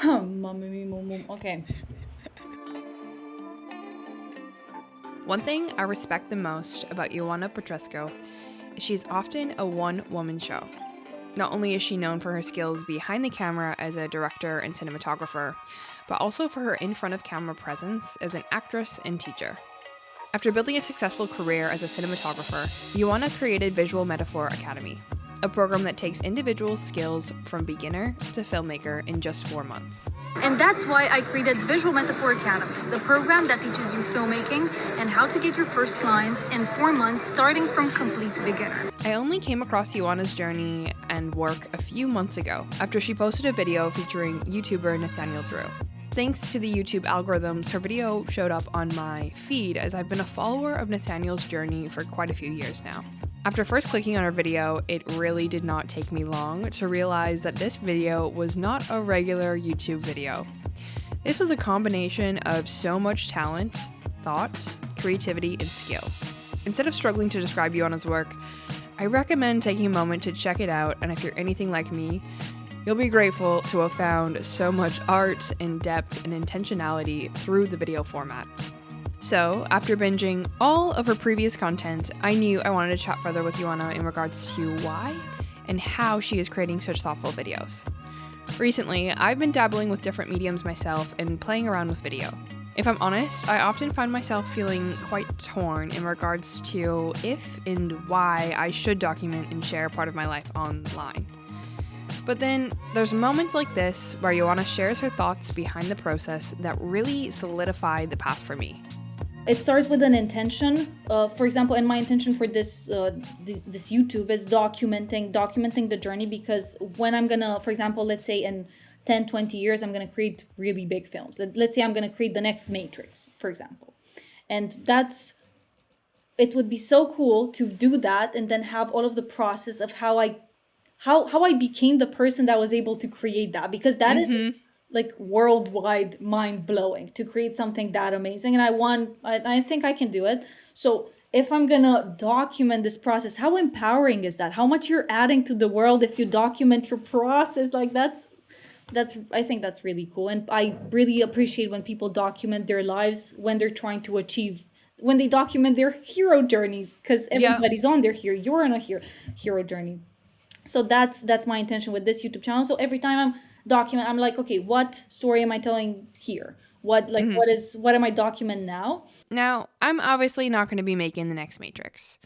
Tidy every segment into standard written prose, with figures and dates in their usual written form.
Mamma mia, okay. One thing I respect the most about Ioana Petresco is she's often a one-woman show. Not only is she known for her skills behind the camera as a director and cinematographer, but also for her in front of camera presence as an actress and teacher. After building a successful career as a cinematographer, Ioana created Visual Metaphor Academy, a program that takes individual skills from beginner to filmmaker in just 4 months. And that's why I created Visual Metaphor Academy, the program that teaches you filmmaking and how to get your first clients in 4 months starting from complete beginner. I only came across Ioana's journey and work a few months ago after she posted a video featuring YouTuber Nathaniel Drew. Thanks to the YouTube algorithms, her video showed up on my feed as I've been a follower of Nathaniel's journey for quite a few years now. After first clicking on her video, it really did not take me long to realize that this video was not a regular YouTube video. This was a combination of so much talent, thought, creativity, and skill. Instead of struggling to describe Ioana's work, I recommend taking a moment to check it out, and if you're anything like me, you'll be grateful to have found so much art and depth and intentionality through the video format. So, after binging all of her previous content, I knew I wanted to chat further with Ioana in regards to why and how she is creating such thoughtful videos. Recently, I've been dabbling with different mediums myself and playing around with video. If I'm honest, I often find myself feeling quite torn in regards to if and why I should document and share part of my life online. But then there's moments like this where Ioana shares her thoughts behind the process that really solidify the path for me. It starts with an intention. For example, and my intention for this YouTube is documenting the journey, because when I'm gonna, for example, let's say in 10, 20 years, I'm gonna create really big films. Let's say I'm gonna create the next Matrix, for example. And it would be so cool to do that and then have all of the process of how I became the person that was able to create that, because that is like worldwide mind blowing to create something that amazing. And I think I can do it. So if I'm gonna document this process, how empowering is that? How much you're adding to the world if you document your process? Like that's I think that's really cool. And I really appreciate when people document their lives when they're trying to achieve, when they document their hero journey, because Yeah. everybody's on their hero. You're on a hero journey. So that's my intention with this YouTube channel. So every time I'm document, I'm like, okay, what story am I telling here? What am I documenting now? Now, I'm obviously not going to be making the next Matrix,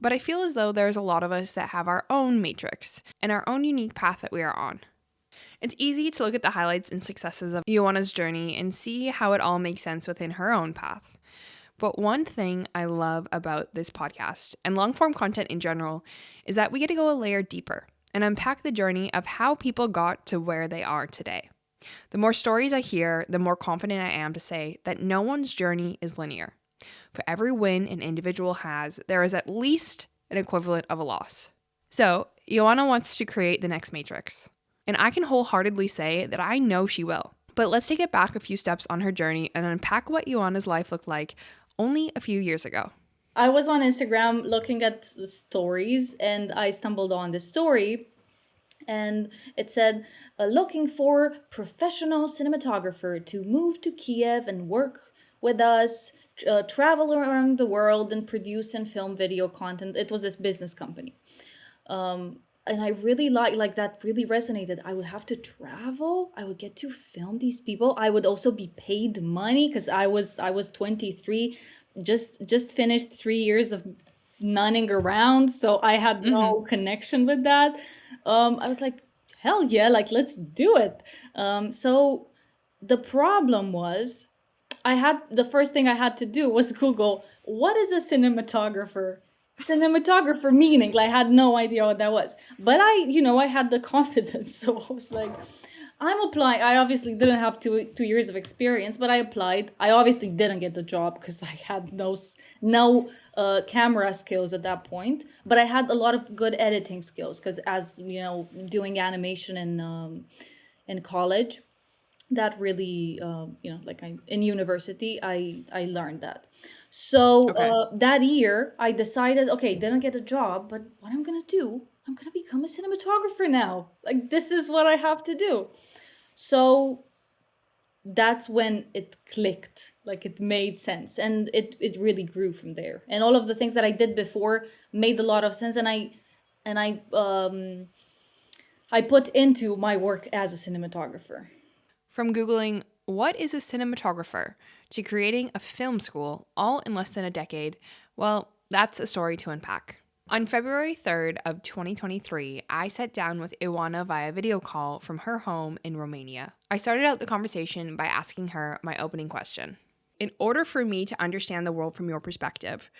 but I feel as though there's a lot of us that have our own Matrix and our own unique path that we are on. It's easy to look at the highlights and successes of Ioana's journey and see how it all makes sense within her own path. But one thing I love about this podcast and long-form content in general is that we get to go a layer deeper and unpack the journey of how people got to where they are today. The more stories I hear, the more confident I am to say that no one's journey is linear. For every win an individual has, there is at least an equivalent of a loss. So, Ioana wants to create the next Matrix. And I can wholeheartedly say that I know she will. But let's take it back a few steps on her journey and unpack what Ioana's life looked like only a few years ago. I was on Instagram looking at stories and I stumbled on this story, and it said, looking for professional cinematographer to move to Kiev and work with us, travel around the world and produce and film video content. It was this business company. And I really like that really resonated. I would have to travel. I would get to film these people. I would also be paid money because I was 23, just finished 3 years of nunning around, so I had no connection with that. I was like, hell yeah, like let's do it. So the problem was, the first thing I had to do was Google what is a cinematographer. Cinematographer meaning, like, I had no idea what that was, but I had the confidence, so I was like, I'm applying. I obviously didn't have 2 years of experience, but I applied. I obviously didn't get the job because I had no camera skills at that point, but I had a lot of good editing skills because, as you know, doing animation in college, that really like in university I learned that. So Okay. that year I decided, okay, didn't get a job, but what I'm gonna do, I'm gonna become a cinematographer now. Like, this is what I have to do. So that's when it clicked, like it made sense, and it really grew from there. And all of the things that I did before made a lot of sense, and I put into my work as a cinematographer. From Googling, what is a cinematographer, to creating a film school, all in less than a decade, well, that's a story to unpack. On February 3rd of 2023, I sat down with Ioana via video call from her home in Romania. I started out the conversation by asking her my opening question. In order for me to understand the world from your perspective,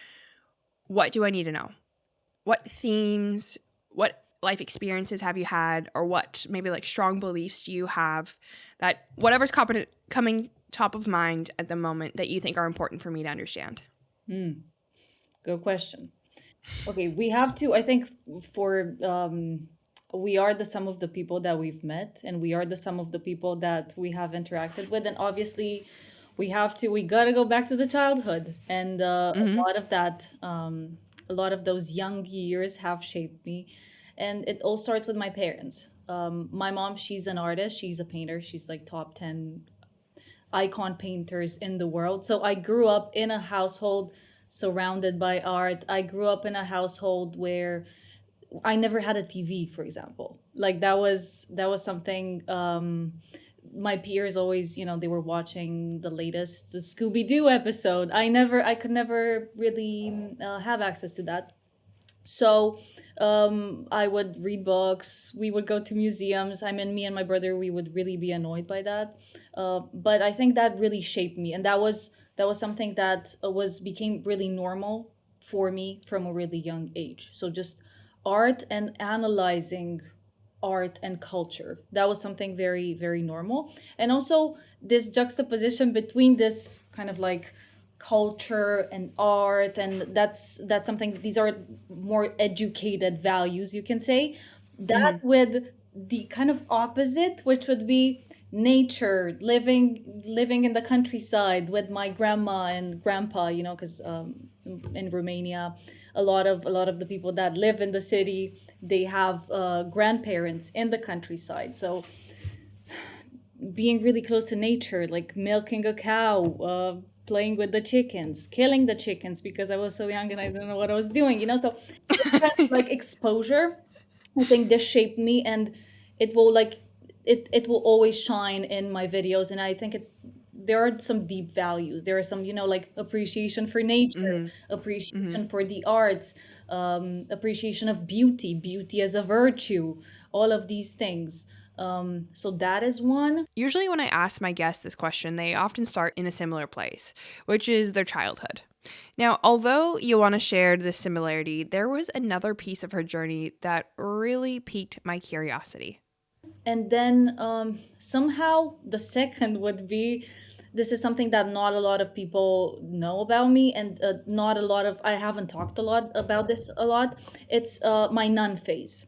what do I need to know? What themes, what life experiences have you had, or what maybe like strong beliefs do you have that whatever's coming top of mind at the moment that you think are important for me to understand? Good question. Okay, we have to, I think, for we are the sum of the people that we've met, and we are the sum of the people that we have interacted with, and obviously we gotta go back to the childhood, and a lot of that, a lot of those young years have shaped me, and it all starts with my parents. My mom, she's an artist, she's a painter, she's like top 10 icon painters in the world. So I grew up in a household surrounded by art. I grew up in a household where I never had a TV, for example. Like that was something, my peers always, they were watching the latest Scooby Doo episode. I could never really have access to that. So I would read books. We would go to museums. I mean, me and my brother, we would really be annoyed by that. But I think that really shaped me, and that was something that was became really normal for me from a really young age. So just art and analyzing art and culture. That was something very, very normal. And also this juxtaposition between this kind of like culture and art, and that's something, these are more educated values, you can say, that with the kind of opposite, which would be nature, living in the countryside with my grandma and grandpa, because in Romania, a lot of the people that live in the city, they have grandparents in the countryside. So being really close to nature, like milking a cow, playing with the chickens, killing the chickens because I was so young and I didn't know what I was doing, So this kind of like exposure, I think this shaped me, and it will like it will always shine in my videos. And I think there are some deep values. There are some, like appreciation for nature, appreciation for the arts, appreciation of beauty as a virtue, all of these things. So that is one. Usually, when I ask my guests this question, they often start in a similar place, which is their childhood. Now, although Ioana shared this similarity, there was another piece of her journey that really piqued my curiosity. And then somehow the second would be, this is something that not a lot of people know about me, and not a lot of, I haven't talked a lot about this a lot. It's my nun phase.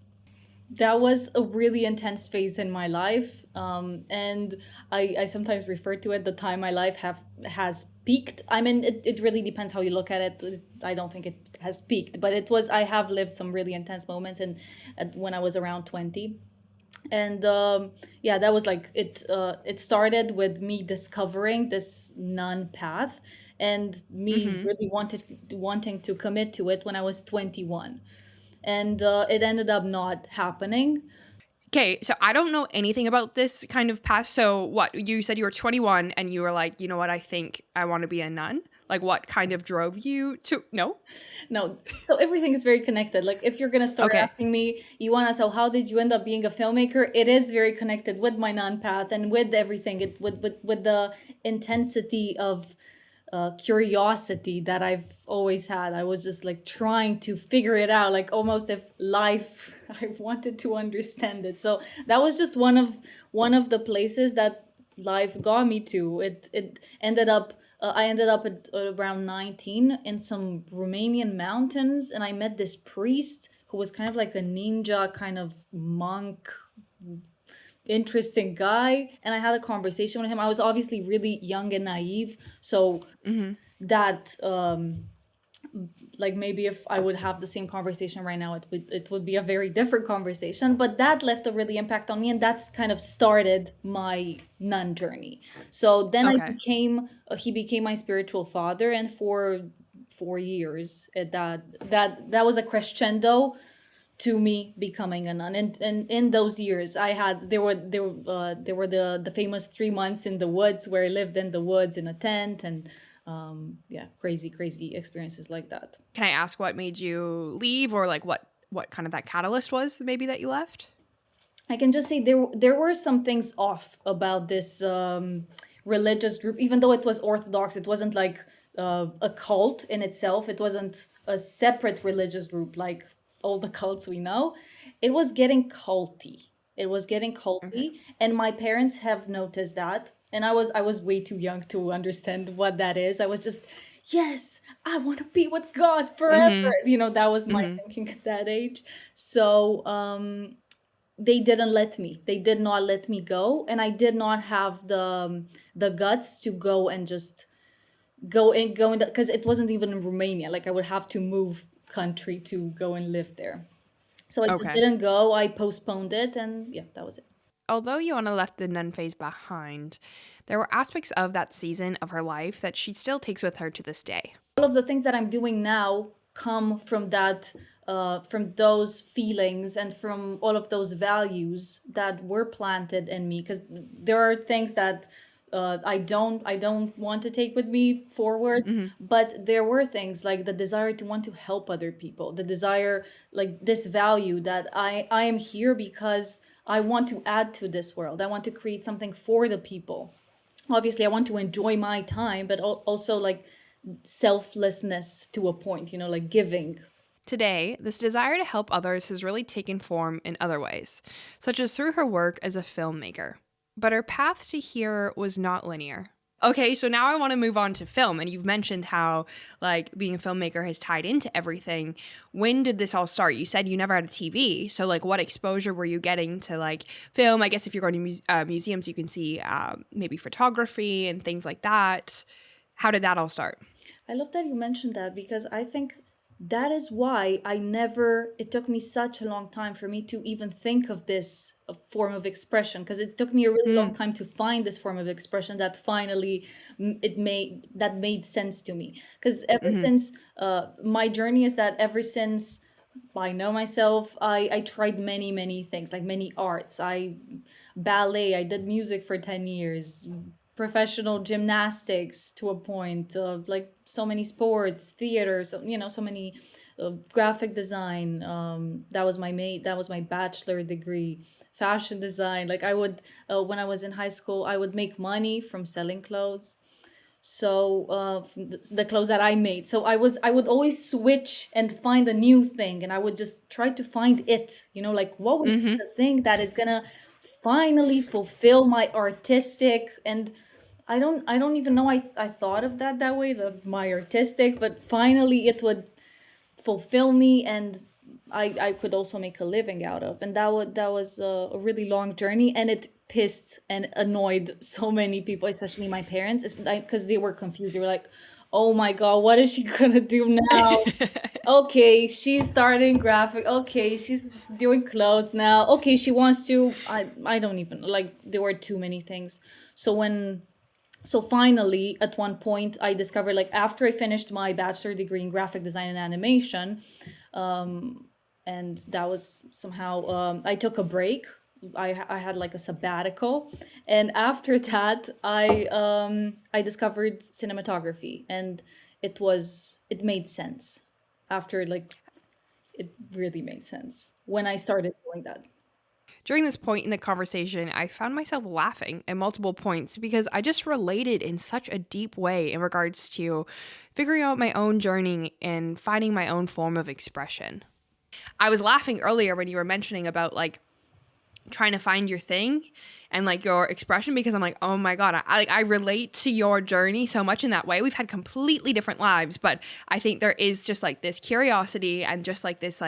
That was a really intense phase in my life, and I sometimes refer to it the time my life have has peaked. I mean, it really depends how you look at it. I don't think it has peaked, but it was, I have lived some really intense moments, and when I was around 20. And yeah, that was like it started with me discovering this nun path, and me really wanting to commit to it when I was 21, and it ended up not happening. Okay, so I don't know anything about this kind of path. So, what you said you were 21 and you were like, you know what, I think I want to be a nun? Like, what kind of drove you to? No? No, so everything is very connected. Like if you're gonna start Okay. asking me, Ioana, so how did you end up being a filmmaker? It is very connected with my non path and with everything. With the intensity of curiosity that I've always had. I was just like trying to figure it out, like almost if life. I wanted to understand it. So that was just one of the places that life got me to. It ended up. I ended up at around 19 in some Romanian mountains, and I met this priest who was kind of like a ninja, kind of monk, interesting guy. And I had a conversation with him. I was obviously really young and naive, so that like maybe if I would have the same conversation right now, it would be a very different conversation. But that left a really impact on me, and that's kind of started my nun journey. So then Okay. he became my spiritual father, and for 4 years, that was a crescendo to me becoming a nun. And in those years, I had there were the famous 3 months in the woods where I lived in the woods in a tent, and yeah, crazy experiences like that. Can I ask what made you leave, or like what kind of that catalyst was maybe that you left? I can just say there were some things off about this religious group, even though it was Orthodox. It wasn't like a cult in itself. It wasn't a separate religious group like all the cults we know. It was getting culty. It was getting Okay. culty, and my parents have noticed that. And I was way too young to understand what that is. I was just, yes, I want to be with God forever. Mhm. That was my Mhm. thinking at that age. So they didn't let me. They did not let me go, and I did not have the guts to go and just go in because it wasn't even in Romania. Like I would have to move country to go and live there. So I just Okay. didn't go. I postponed it, and yeah, that was it. Although Ioana left the nun phase behind, there were aspects of that season of her life that she still takes with her to this day. All of the things that I'm doing now come from those feelings and from all of those values that were planted in me. Because there are things that I don't want to take with me forward, Mhm. but there were things like the desire to want to help other people, the desire, like this value that I am here because I want to add to this world. I want to create something for the people. Obviously I want to enjoy my time, but also like selflessness to a point, like giving. Today, this desire to help others has really taken form in other ways, such as through her work as a filmmaker. But her path to here was not linear. Okay, so now I want to move on to film, and you've mentioned how like being a filmmaker has tied into everything. When did this all start? You said you never had a TV, so like what exposure were you getting to like film? I guess if you're going to museums, you can see maybe photography and things like that. How did that all start? I love that you mentioned that because I think that is why it took me such a long time for me to even think of this form of expression, because it took me a really long Mm, time to find this form of expression that finally that made sense to me. Because ever hmm since my journey is that ever since I know myself, I tried many things, like many arts. Ballet, I did music for 10 years, professional gymnastics to a point, like so many sports, theater, so many graphic design. That was my bachelor degree. Fashion design. Like I would, when I was in high school, I would make money from selling clothes. So from the clothes that I made, so I would always switch and find a new thing, and I would just try to find it, like what would be hmm the thing that is gonna finally fulfill my artistic. And I don't even know, I thought of that way, that my artistic, but finally it would fulfill me, and I could also make a living out of. And that was a really long journey, and it pissed and annoyed so many people, especially my parents, because they were confused. They were like, "Oh my God, what is she gonna do now? Okay, she's starting graphic. Okay, she's doing clothes now. Okay, she wants to." I don't even, like, there were too many things. So finally at one point I discovered, like, after I finished my bachelor degree in graphic design and animation, and that was somehow, I took a break. I had like a sabbatical, and after that I discovered cinematography, and it made sense. After, like, it really made sense when I started doing that. During this point in the conversation, I found myself laughing at multiple points because I just related in such a deep way in regards to figuring out my own journey and finding my own form of expression. I was laughing earlier when you were mentioning about like trying to find your thing and like your expression, because I'm like, oh my god, I relate to your journey so much in that way. We've had completely different lives, but I think there is just like this curiosity and just like this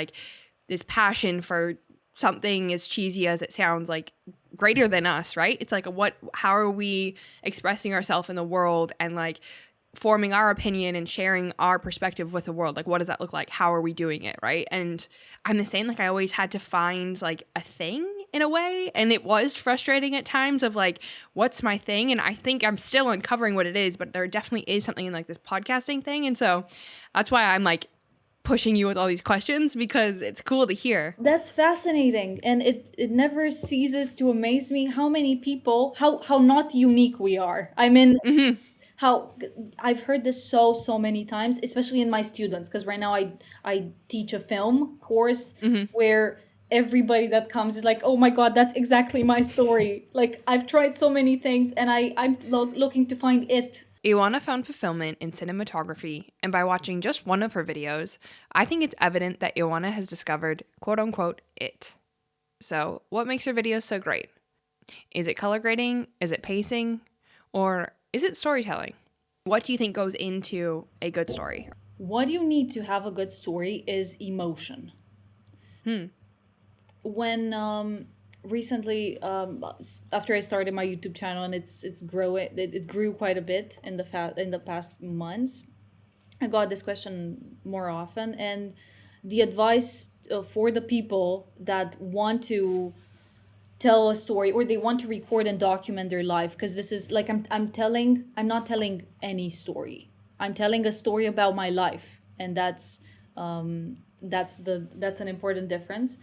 passion for something as cheesy as it sounds, like greater than us, right? It's like how are we expressing ourselves in the world, and like forming our opinion and sharing our perspective with the world. Like, what does that look like? How are we doing it, right? And I'm the same. Like, I always had to find like a thing in a way, and it was frustrating at times of like, what's my thing? And I think I'm still uncovering what it is, but there definitely is something in like this podcasting thing. And so that's why I'm like pushing you with all these questions, because it's cool to hear. That's fascinating, and it never ceases to amaze me how many people, how not unique we are. I mean, how I've heard this so many times, especially in my students, because right now I teach a film course where everybody that comes is like, oh my god, that's exactly my story. Like, I've tried so many things, and I'm looking to find it. Ioana found fulfillment in cinematography, and by watching just one of her videos, I think it's evident that Ioana has discovered, quote unquote, it. So, what makes her videos so great? Is it color grading? Is it pacing? Or is it storytelling? What do you think goes into a good story? What you need to have a good story is emotion. When recently, after I started my YouTube channel, and it's growing, it grew quite a bit in the past months. I got this question more often, and the advice for the people that want to tell a story, or they want to record and document their life, because this is like, I'm not telling any story. I'm telling a story about my life, and that's an important difference.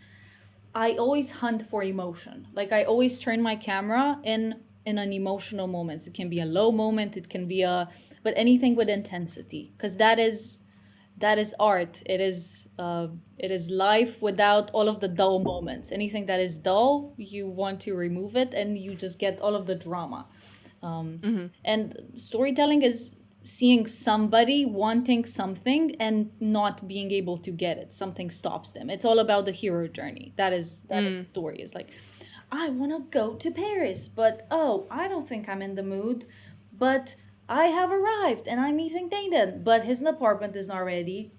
I always hunt for emotion. Like, I always turn my camera in an emotional moment. It can be a low moment, it can be a, but anything with intensity, because that is art. It is life without all of the dull moments. Anything that is dull, you want to remove it, and you just get all of the drama. And storytelling is seeing somebody wanting something and not being able to get it. Something stops them. It's all about the hero journey. That is the story. It's like, I want to go to Paris, but oh, I don't think I'm in the mood. But I have arrived and I'm meeting Dayton, but his apartment is not ready.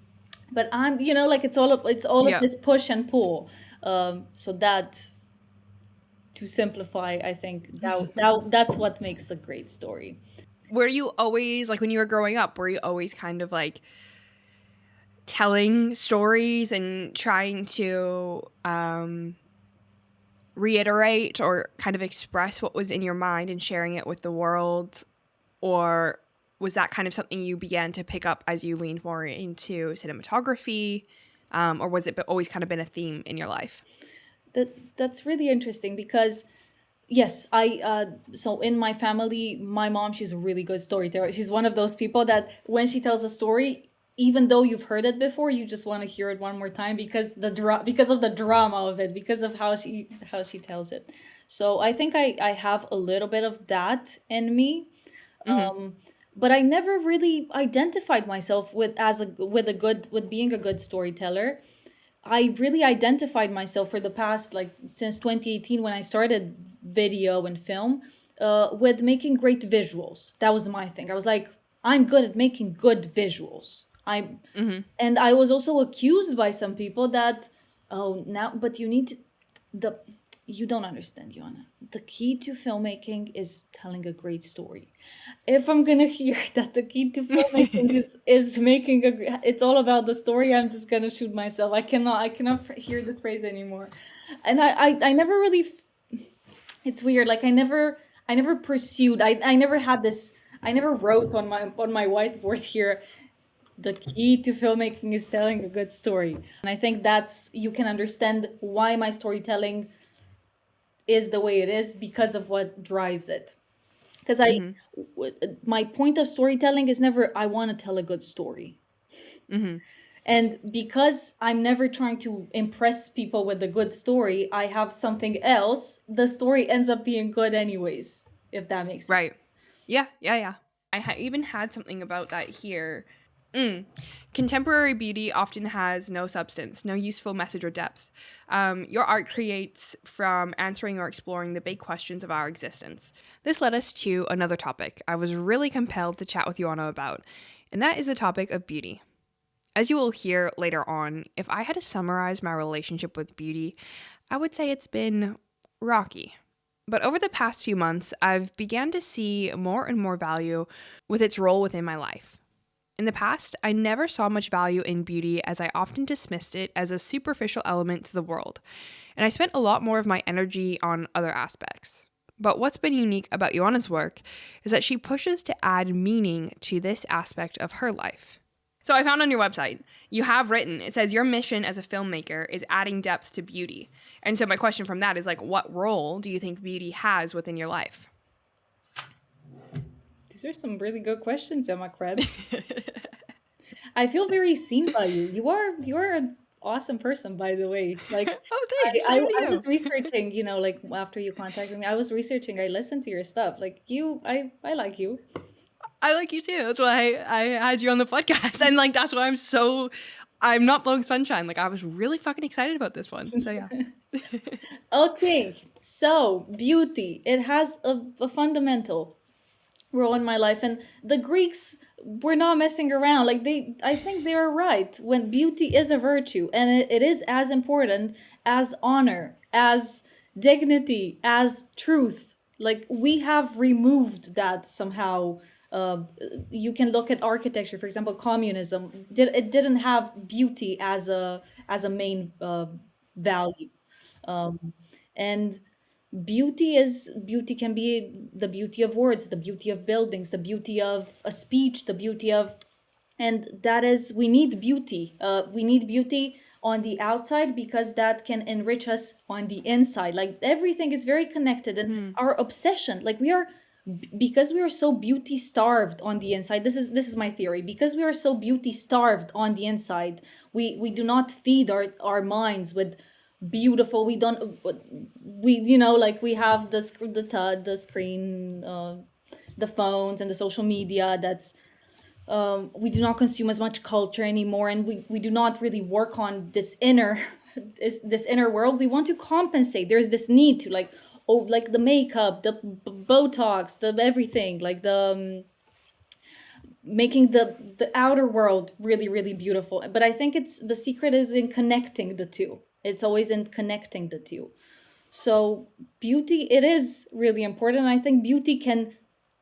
But like, it's all of Yeah. this push and pull. So that, to simplify, I think that's what makes a great story. Were you always, like when you were growing up, were you always kind of like telling stories and trying to reiterate or kind of express what was in your mind and sharing it with the world? Or was that kind of something you began to pick up as you leaned more into cinematography? Or was it always kind of been a theme in your life? That's really interesting, because yes, I so in my family, my mom, she's a really good storyteller. She's one of those people that when she tells a story, even though you've heard it before, you just want to hear it one more time, because because of the drama of it, because of how she tells it. So I think I have a little bit of that in me. But I never really identified myself with being a good storyteller. I really identified myself for the past, like, since 2018, when I started video and film, with making great visuals. That was my thing. I was like, I'm good at making good visuals. And I was also accused by some people that, oh, now, but the, you don't understand, Joanna. The key to filmmaking is telling a great story. If I'm gonna hear that the key to filmmaking is making it's all about the story, I'm just gonna shoot myself. I cannot hear this phrase anymore. And I never really, it's weird. Like, I never pursued. I never had this. I never wrote on my whiteboard here, the key to filmmaking is telling a good story. And I think that's, you can understand why my storytelling is the way it is, because of what drives it. Because my point of storytelling is never, I want to tell a good story. And because I'm never trying to impress people with a good story, I have something else. The story ends up being good anyways, if that makes sense. Right. Yeah, yeah, yeah. I even had something about that here. Contemporary beauty often has no substance, no useful message or depth. Your art creates from answering or exploring the big questions of our existence. This led us to another topic I was really compelled to chat with Ioana about, and that is the topic of beauty. As you will hear later on, if I had to summarize my relationship with beauty, I would say it's been rocky. But over the past few months, I've began to see more and more value with its role within my life. In the past, I never saw much value in beauty as I often dismissed it as a superficial element to the world, and I spent a lot more of my energy on other aspects. But what's been unique about Ioana's work is that she pushes to add meaning to this aspect of her life. So I found on your website, you have written, it says your mission as a filmmaker is adding depth to beauty. And so my question from that is like, what role do you think beauty has within your life? These are some really good questions, Emma Cred. I feel very seen by you. You're an awesome person, by the way. Like Oh, thanks. I, I, Same to I you. was researching, like after you contacted me, I was researching, I listened to your stuff. Like I like you. I like you too. That's why I had you on the podcast. And like, that's why I'm not blowing sunshine. Like, I was really fucking excited about this one. So yeah. Okay, so beauty. It has a fundamental role in my life, and the Greeks were not messing around. Like I think they are right when beauty is a virtue, and it is as important as honor, as dignity, as truth. Like we have removed that somehow. You can look at architecture, for example, communism. It didn't have beauty as a main value, and beauty can be the beauty of words, the beauty of buildings, the beauty of a speech, the beauty of, and that is, we need beauty. We need beauty on the outside because that can enrich us on the inside. Like everything is very connected, and our obsession, like because we are so beauty starved on the inside. This is my theory. Because we are so beauty starved on the inside, we do not feed our minds with beautiful. We don't, like we have the screen, the phones and the social media. That's we do not consume as much culture anymore, and we do not really work on this inner this inner world. We want to compensate. There's this need to, like, oh, like the makeup, the Botox, the everything, like the making the outer world really really beautiful. But I think it's the secret is in connecting the two. It's always in connecting the two. So beauty, it is really important. I think beauty can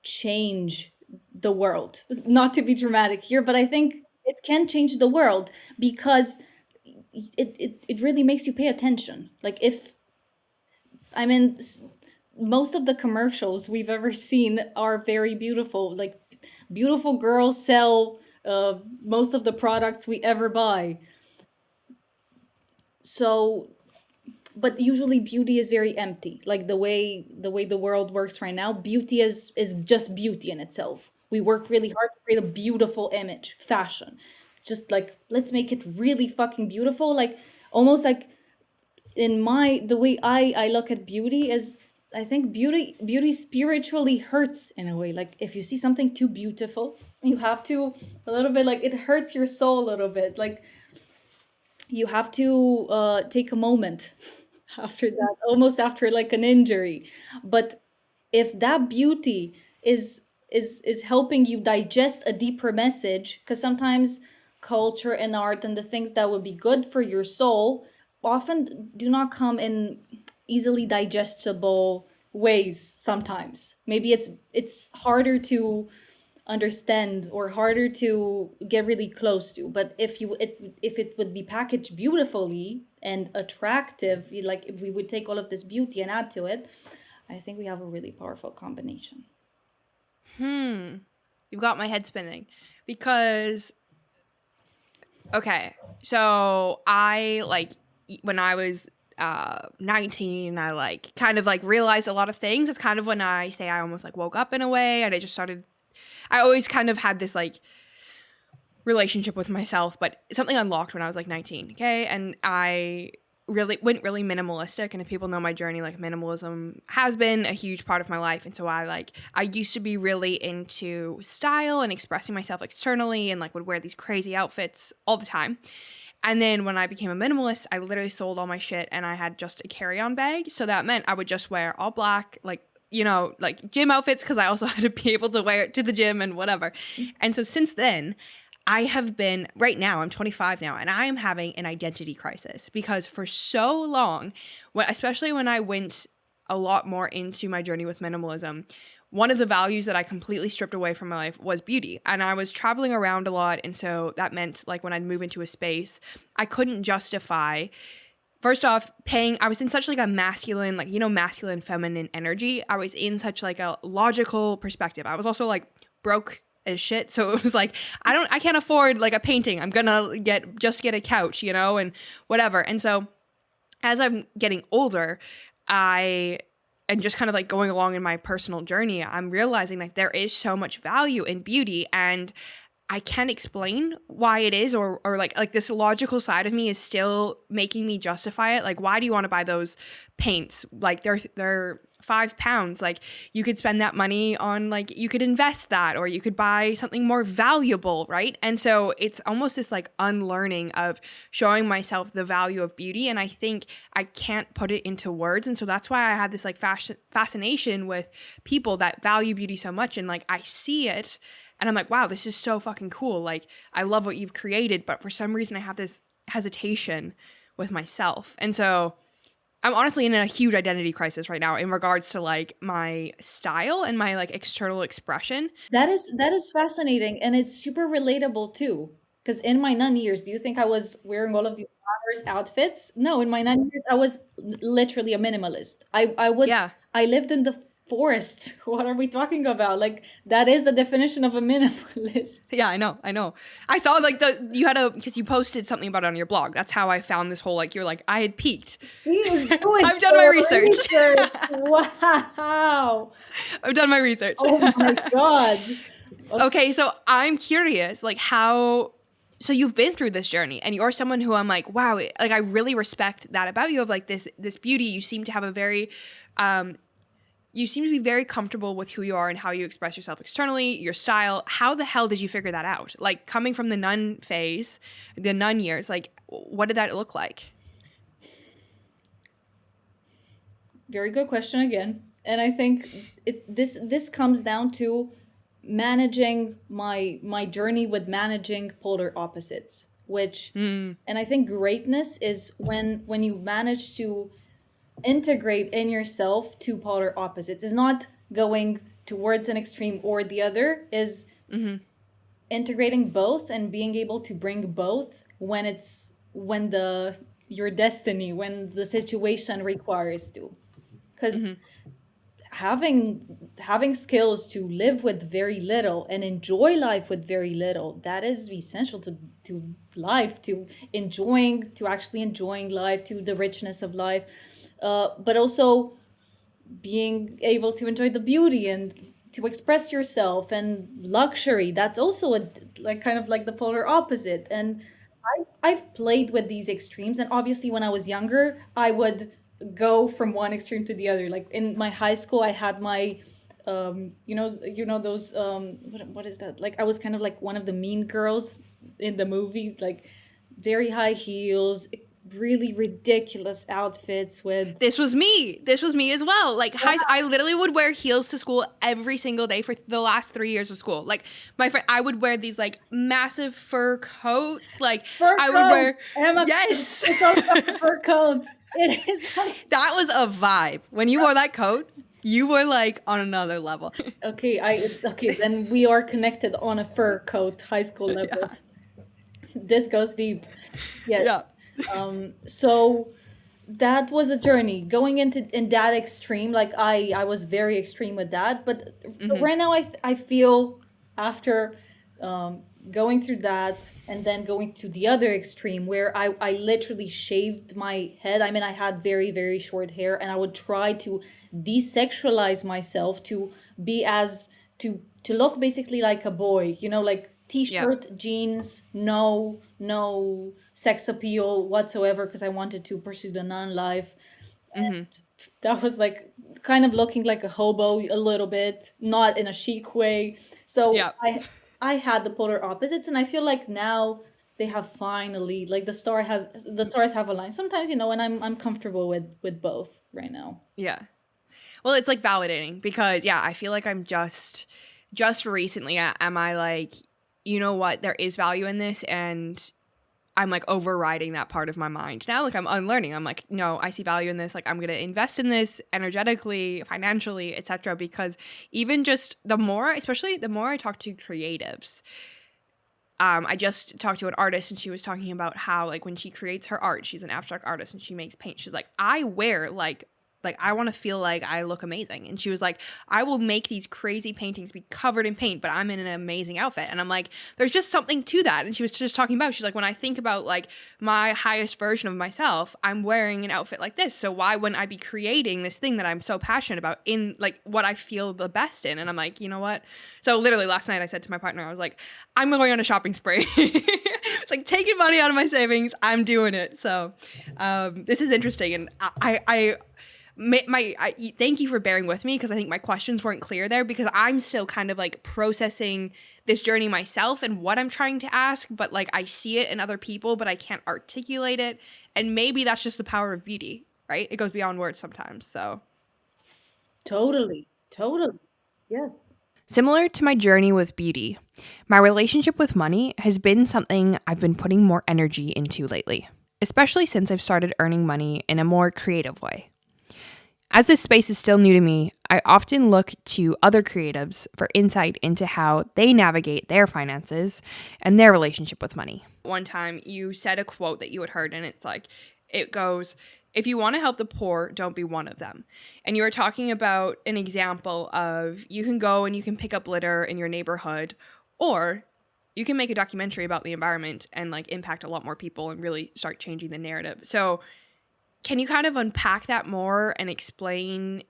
change the world. Not to be dramatic here, but I think it can change the world because it really makes you pay attention. Like if, I mean, most of the commercials we've ever seen are very beautiful. Like beautiful girls sell most of the products we ever buy. So, but usually beauty is very empty. Like the way the world works right now, beauty is just beauty in itself. We work really hard to create a beautiful image, fashion. Just like let's make it really fucking beautiful. Like almost like in my the way I look at beauty is, I think beauty spiritually hurts in a way. Like if you see something too beautiful, you have to a little bit, like it hurts your soul a little bit. Like you have to take a moment after that, almost after like an injury. But if that beauty is helping you digest a deeper message, because sometimes culture and art and the things that would be good for your soul often do not come in easily digestible ways. Sometimes maybe it's harder to understand or harder to get really close to. But if it would be packaged beautifully and attractive, like if we would take all of this beauty and add to it, I think we have a really powerful combination. You've got my head spinning because, okay, so I like when I was 19, I like kind of like realized a lot of things. It's kind of when I say I almost like woke up in a way, and I always kind of had this like relationship with myself, but something unlocked when I was like 19. Okay. And I went really minimalistic. And if people know my journey, like minimalism has been a huge part of my life. And so I used to be really into style and expressing myself externally, and like would wear these crazy outfits all the time. And then when I became a minimalist, I literally sold all my shit and I had just a carry-on bag. So that meant I would just wear all black, like, like gym outfits, because I also had to be able to wear it to the gym and whatever. And so since then, I have been, right now, I'm 25 now, and I am having an identity crisis because for so long, especially when I went a lot more into my journey with minimalism, one of the values that I completely stripped away from my life was beauty. And I was traveling around a lot. And so that meant like when I'd move into a space, I couldn't justify, first off, paying. I was in such like a masculine, like, you know, masculine, feminine energy. I was in such like a logical perspective. I was also like broke as shit. So it was like, I can't afford like a painting. I'm gonna get a couch, you know, and whatever. And so as I'm getting older, and just kind of like going along in my personal journey, I'm realizing like there is so much value in beauty, and I can't explain why it is, or like this logical side of me is still making me justify it. Like, why do you want to buy those paints? Like they're £5. Like, you could spend that money on, like, you could invest that, or you could buy something more valuable, right? And so it's almost this like unlearning of showing myself the value of beauty, and I think I can't put it into words. And so that's why I had this like fascination with people that value beauty so much, and like I see it and I'm like, wow, this is so fucking cool. Like, I love what you've created, but for some reason I have this hesitation with myself. And so I'm honestly in a huge identity crisis right now in regards to like my style and my like external expression. That is fascinating, and it's super relatable too. Because in my nun years, do you think I was wearing all of these glamorous outfits? No, in my nun years, I was literally a minimalist. Yeah. I lived in the forest. What are we talking about? Like, that is the definition of a minimalist. Yeah, I know. I saw like you had because you posted something about it on your blog. That's how I found this whole, like, you're like, I had peaked. She is doing I've done my research. Wow. I've done my research. Oh my God. Okay, so I'm curious, like, so you've been through this journey, and you're someone who I'm like, wow, like I really respect that about you, of like this beauty. You seem to have a very you seem to be very comfortable with who you are and how you express yourself externally, your style. How the hell did you figure that out? Like, coming from the nun phase, the nun years, like, what did that look like? Very good question again. And I think this comes down to managing my journey with managing polar opposites, which and I think greatness is when you manage to integrate in yourself two polar opposites. Is not going towards an extreme or the other, is integrating both and being able to bring both when the your destiny, when the situation requires to. Because having skills to live with very little and enjoy life with very little, that is essential to life, to actually enjoying life, to the richness of life, but also being able to enjoy the beauty and to express yourself, and luxury, that's also a like kind of like the polar opposite. And I've played with these extremes, and obviously when I was younger I would go from one extreme to the other. Like in my high school I had my those what is that, like I was kind of like one of the mean girls in the movies, like very high heels, really ridiculous outfits with. This was me. This was me as well. Like, I literally would wear heels to school every single day for the last 3 years of school. Like, my friend, I would wear these like massive fur coats. Like, Fur I would wear, coats. Emma, yes, it's all about fur coats. It is like, that was a vibe. When you wore that coat, you were like on another level. okay, then we are connected on a fur coat high school level. This goes deep. Yeah. Yes. So that was a journey going in that extreme. Like I was very extreme with that, but so right now I feel after going through that and then going to the other extreme where I literally shaved my head. I mean, I had very, very short hair, and I would try to desexualize myself to be as to look basically like a boy, like Yeah. t-shirt, jeans, no sex appeal whatsoever, because I wanted to pursue the non-life. That was like kind of looking like a hobo a little bit, not in a chic way. So Yeah. I had the polar opposites, and I feel like now they have finally, like the stars have aligned. Sometimes, and I'm comfortable with both right now. Yeah. Well, it's like validating because, yeah, I feel like I'm just recently am I like, you know what, there is value in this, and I'm like overriding that part of my mind. Now, like I'm unlearning. I'm like, no, I see value in this. Like I'm going to invest in this energetically, financially, etc. Because even just the more, especially the more I talk to creatives, I just talked to an artist and she was talking about how like when she creates her art, she's an abstract artist and she makes paint. She's like, I wear like I want to feel like I look amazing. And she was like, I will make these crazy paintings be covered in paint, but I'm in an amazing outfit. And I'm like, there's just something to that. And she was just talking about, she's like, when I think about like my highest version of myself, I'm wearing an outfit like this. So why wouldn't I be creating this thing that I'm so passionate about in like what I feel the best in? And I'm like, you know what? So literally last night I said to my partner, I was like, I'm going on a shopping spree. It's like taking money out of my savings. I'm doing it. So this is interesting. And I thank you for bearing with me because I think my questions weren't clear there because I'm still kind of like processing this journey myself and what I'm trying to ask, but like I see it in other people, but I can't articulate it. And maybe that's just the power of beauty, right? It goes beyond words sometimes. So Totally. Totally. Yes. similar to my journey with beauty, my relationship with money has been something I've been putting more energy into lately, especially since I've started earning money in a more creative way. As this space is still new to me, I often look to other creatives for insight into how they navigate their finances and their relationship with money. One time you said a quote that you had heard, and it's like, it goes, if you want to help the poor, don't be one of them. And you were talking about an example of you can go and you can pick up litter in your neighborhood, or you can make a documentary about the environment and like impact a lot more people and really start changing the narrative. So can you kind of unpack that more and explain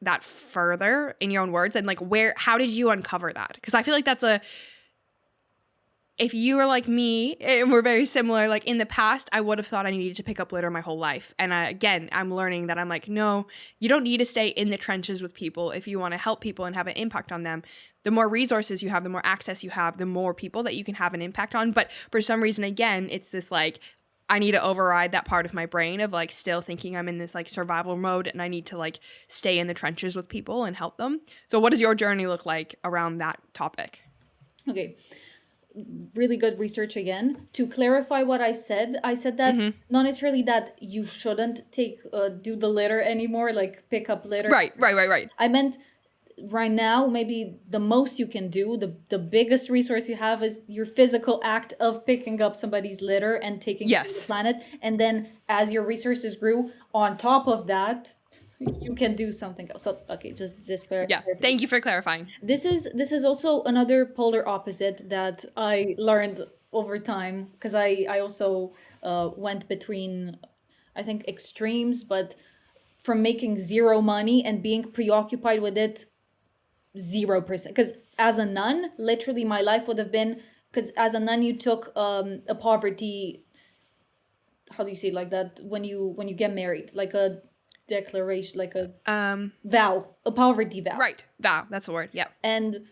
that further in your own words and like how did you uncover that? Because I feel like if you were like me and we're very similar, like in the past, I would have thought I needed to pick up litter my whole life. And again, I'm learning that I'm like, no, you don't need to stay in the trenches with people if you want to help people and have an impact on them. The more resources you have, the more access you have, the more people that you can have an impact on. But for some reason, again, it's this like, I need to override that part of my brain of like still thinking I'm in this like survival mode and I need to like stay in the trenches with people and help them. So what does your journey look like around that topic? Okay. Really good research again. To clarify what I said that not necessarily that you shouldn't do the litter anymore, like pick up litter. Right. I meant right now, maybe the most you can do, the biggest resource you have is your physical act of picking up somebody's litter and taking it to the planet. And then as your resources grew, on top of that, you can do something else. So, okay, just this Yeah. Thank you for clarifying. This is also another polar opposite that I learned over time because I also went between, I think, extremes, but from making zero money and being preoccupied with it 0%. Because as a nun, literally my life would have been, because as a nun you took a poverty, how do you say it, like that, when you get married, like a declaration, like a vow, a poverty vow. Right. Vow, that's the word. Yeah. And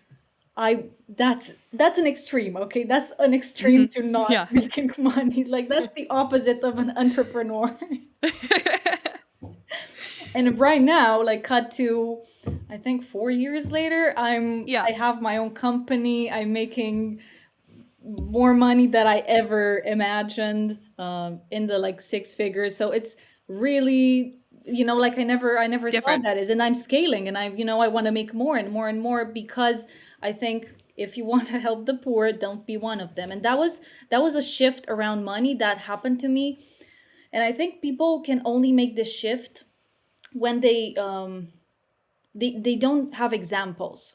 that's an extreme, okay? That's an extreme to not making money. Like that's the opposite of an entrepreneur. And right now, like cut to, I think 4 years later, I have my own company. I'm making more money than I ever imagined, in the like 6 figures. So it's really, like I never Different. thought that is, and I'm scaling, and I want to make more and more and more because I think if you want to help the poor, don't be one of them. And that was a shift around money that happened to me, and I think people can only make this shift when they don't have examples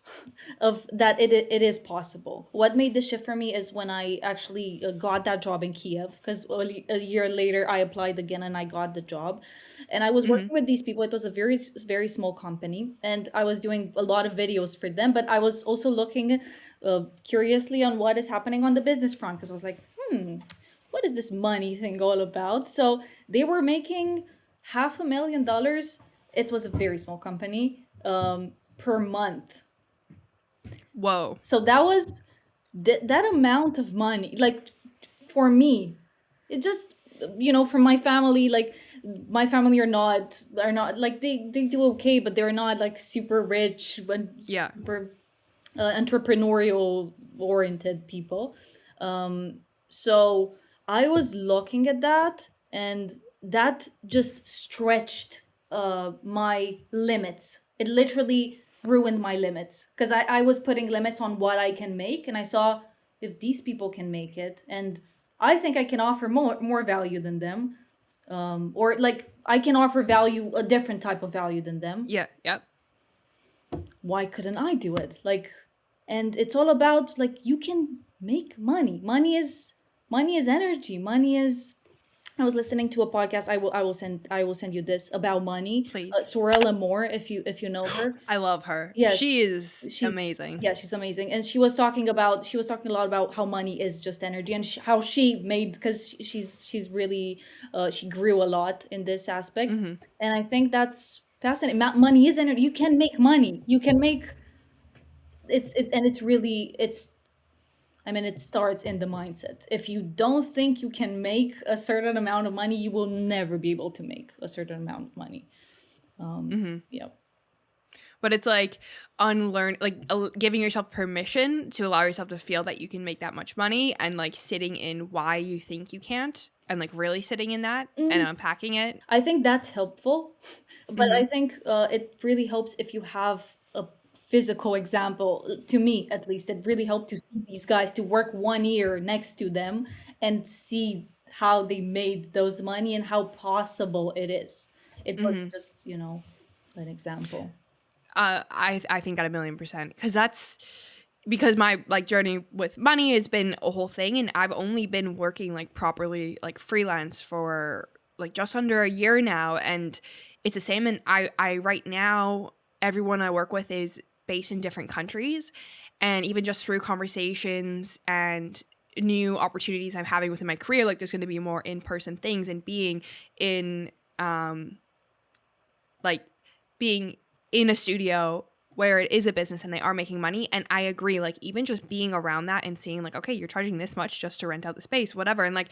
of that it is possible. What made the shift for me is when I actually got that job in Kiev, because a year later I applied again and I got the job, and I was working with these people. It was a very very small company, and I was doing a lot of videos for them, but I was also looking curiously on what is happening on the business front, because I was like, what is this money thing all about? So they were making $500,000. It was a very small company, per month. Whoa. So that was that amount of money. Like for me, it just, for my family, like my family are not like they do okay, but they're not like super rich but super entrepreneurial oriented people. So I was looking at that, and that just stretched my limits. It literally ruined my limits because I was putting limits on what I can make, and I saw if these people can make it, and I think I can offer more value than them, or like I can offer value, a different type of value than them. Yeah. Yep. Why couldn't I do it? Like, and it's all about like you can make money. Money is energy. Money is. I was listening to a podcast. I will send you this about money. Please. Sorella Moore, if you know her. I love her. Yes, She is she's amazing. yeah, she's amazing, and she was talking a lot about how money is just energy, and how she made, because she's really she grew a lot in this aspect, and I think that's fascinating. Money is energy. You can make money. You can make and it's really it's. I mean, it starts in the mindset. If you don't think you can make a certain amount of money, you will never be able to make a certain amount of money. Yeah. But it's like unlearn, like giving yourself permission to allow yourself to feel that you can make that much money, and like sitting in why you think you can't, and like really sitting in that and unpacking it. I think that's helpful, but I think it really helps if you have a physical example. To me, at least, it really helped to see these guys, to work 1 year next to them and see how they made those money and how possible it is. It wasn't just, an example. I think at 1,000,000%, because that's because my like journey with money has been a whole thing, and I've only been working like properly like freelance for like just under a year now, and it's the same. And I right now, everyone I work with is based in different countries, and even just through conversations and new opportunities I'm having within my career, like there's going to be more in-person things, and in like being in a studio where it is a business and they are making money. And I agree, like even just being around that and seeing like, okay, you're charging this much just to rent out the space, whatever, and like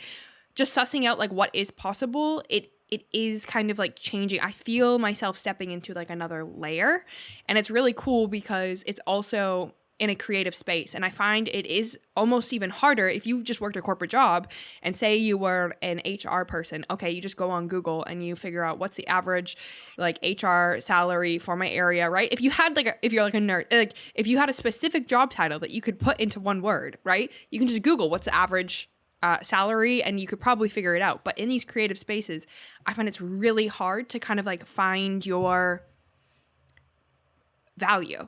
just sussing out like what is possible, it is kind of like changing. I feel myself stepping into like another layer, and it's really cool because it's also in a creative space. And I find it is almost even harder if you just worked a corporate job and say you were an HR person. Okay, you just go on Google and you figure out what's the average like HR salary for my area, right? If you had like if you're like a nerd, like if you had a specific job title that you could put into one word, right? You can just Google what's the average salary, and you could probably figure it out. But in these creative spaces, I find it's really hard to kind of like find your value.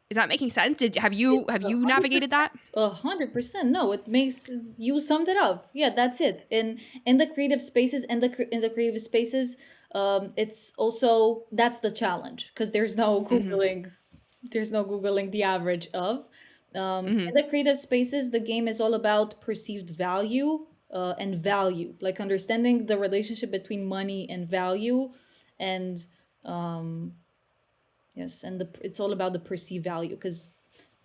Is that making sense? Have you navigated that? 100%. No, it makes you summed it up. Yeah, that's it. In the creative spaces, in the creative spaces, it's also that's the challenge, because there's no googling the average of. In the creative spaces, the game is all about perceived value, and value, like understanding the relationship between money and value, and yes, and it's all about the perceived value, because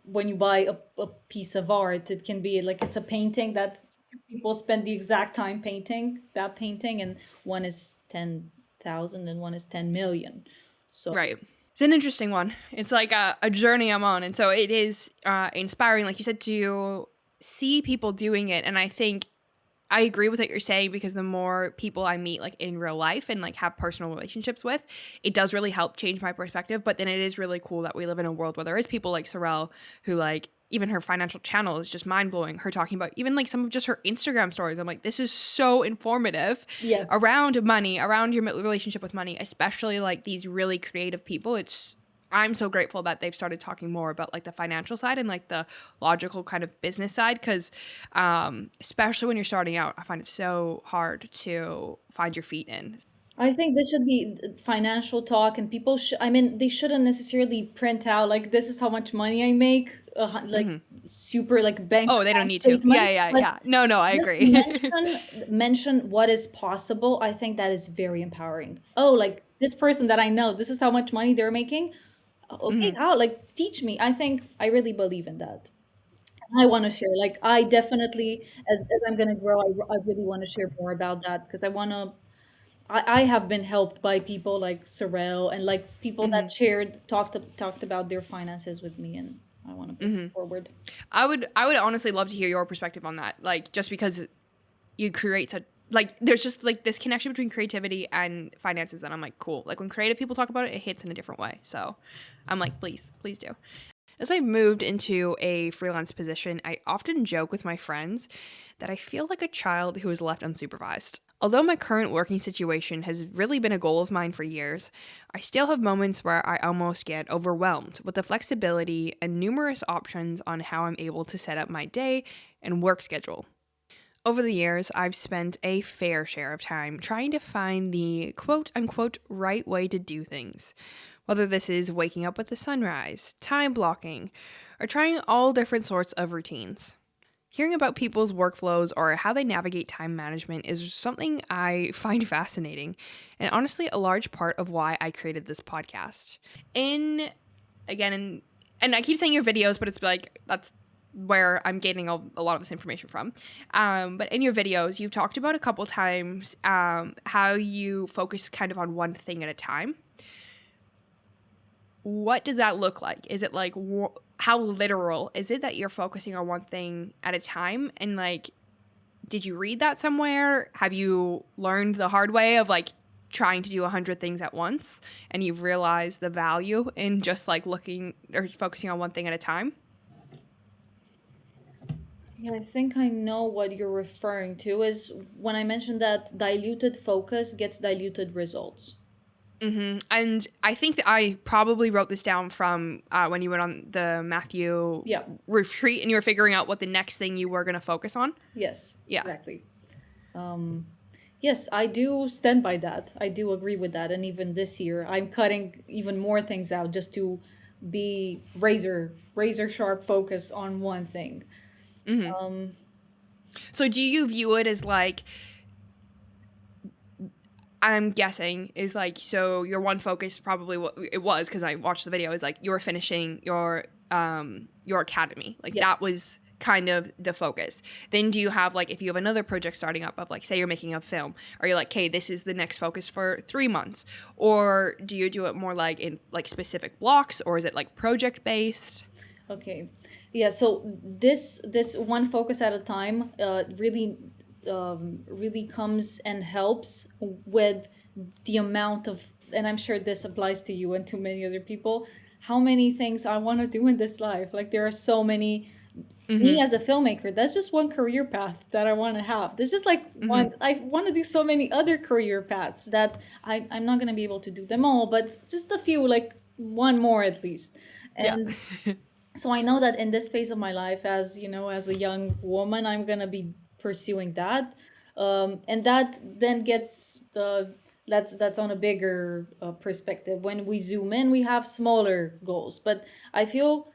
when you buy a piece of art, it can be like it's a painting that two people spend the exact time painting that painting, and one is 10,000 and one is 10 million. So Right. It's an interesting one. It's like a journey I'm on. And so it is inspiring, like you said, to see people doing it. And I think I agree with what you're saying, because the more people I meet like in real life and like have personal relationships with, it does really help change my perspective. But then it is really cool that we live in a world where there is people like Sorel, who like even her financial channel is just mind blowing. Her talking about even like some of just her Instagram stories. I'm like, this is so informative yes, around money, around your relationship with money, especially like these really creative people. I'm so grateful that they've started talking more about like the financial side and like the logical kind of business side, because especially when you're starting out, I find it so hard to find your feet in. I think this should be financial talk, and people should. I mean, they shouldn't necessarily print out like this is how much money I make, like super like bank Oh, they don't account need to. Yeah, statement, yeah, but yeah. No, I just agree. mention what is possible. I think that is very empowering. Oh, like this person that I know, this is how much money they're making. Okay, how? Like teach me. I think I really believe in that. I want to share. Like I definitely, as I'm gonna grow, I really want to share more about that, because I want to. I have been helped by people like Sorel, and like people that talked about their finances with me, and I want to bring it forward. I would honestly love to hear your perspective on that. Like just because you create such, like, there's just like this connection between creativity and finances, and I'm like, cool. Like when creative people talk about it, it hits in a different way. So I'm like, please do. As I've moved into a freelance position, I often joke with my friends that I feel like a child who is left unsupervised. Although my current working situation has really been a goal of mine for years, I still have moments where I almost get overwhelmed with the flexibility and numerous options on how I'm able to set up my day and work schedule. Over the years, I've spent a fair share of time trying to find the quote unquote right way to do things. Whether this is waking up with the sunrise, time blocking, or trying all different sorts of routines. Hearing about people's workflows or how they navigate time management is something I find fascinating, and honestly, a large part of why I created this podcast. And I keep saying your videos, but it's like that's where I'm getting a lot of this information from. But in your videos, you've talked about a couple times how you focus kind of on one thing at a time. What does that look like? Is it like how literal is it that you're focusing on one thing at a time? And like, did you read that somewhere? Have you learned the hard way of like trying to do 100 things at once and you've realized the value in just like looking or focusing on one thing at a time? Yeah, I think I know what you're referring to is when I mentioned that diluted focus gets diluted results. And I think that I probably wrote this down from when you went on the Matthew Yeah. retreat and you were figuring out what the next thing you were going to focus on. Yes, Yeah. exactly. Yes, I do stand by that. I do agree with that. And even this year, I'm cutting even more things out just to be razor sharp focus on one thing. So do you view it as like, I'm guessing is like, so your one focus probably what it was, because I watched the video, is like you were finishing your academy, like Yes. that was kind of the focus. Then do you have like, if you have another project starting up of like, say you're making a film, are you like, okay, this is the next focus for 3 months, or do you do it more like in like specific blocks, or is it like project based? Okay. Yeah, so this one focus at a time really comes and helps with the amount of, and I'm sure this applies to you and to many other people, how many things I want to do in this life. Like there are so many. Me as a filmmaker, that's just one career path that I want to have. There's just like one, I want to do so many other career paths that I'm not going to be able to do them all, but just a few, like one more at least. Yeah. And so I know that in this phase of my life, as you know, as a young woman, I'm gonna be pursuing that, and that then gets that's on a bigger perspective. When we zoom in, we have smaller goals, but I feel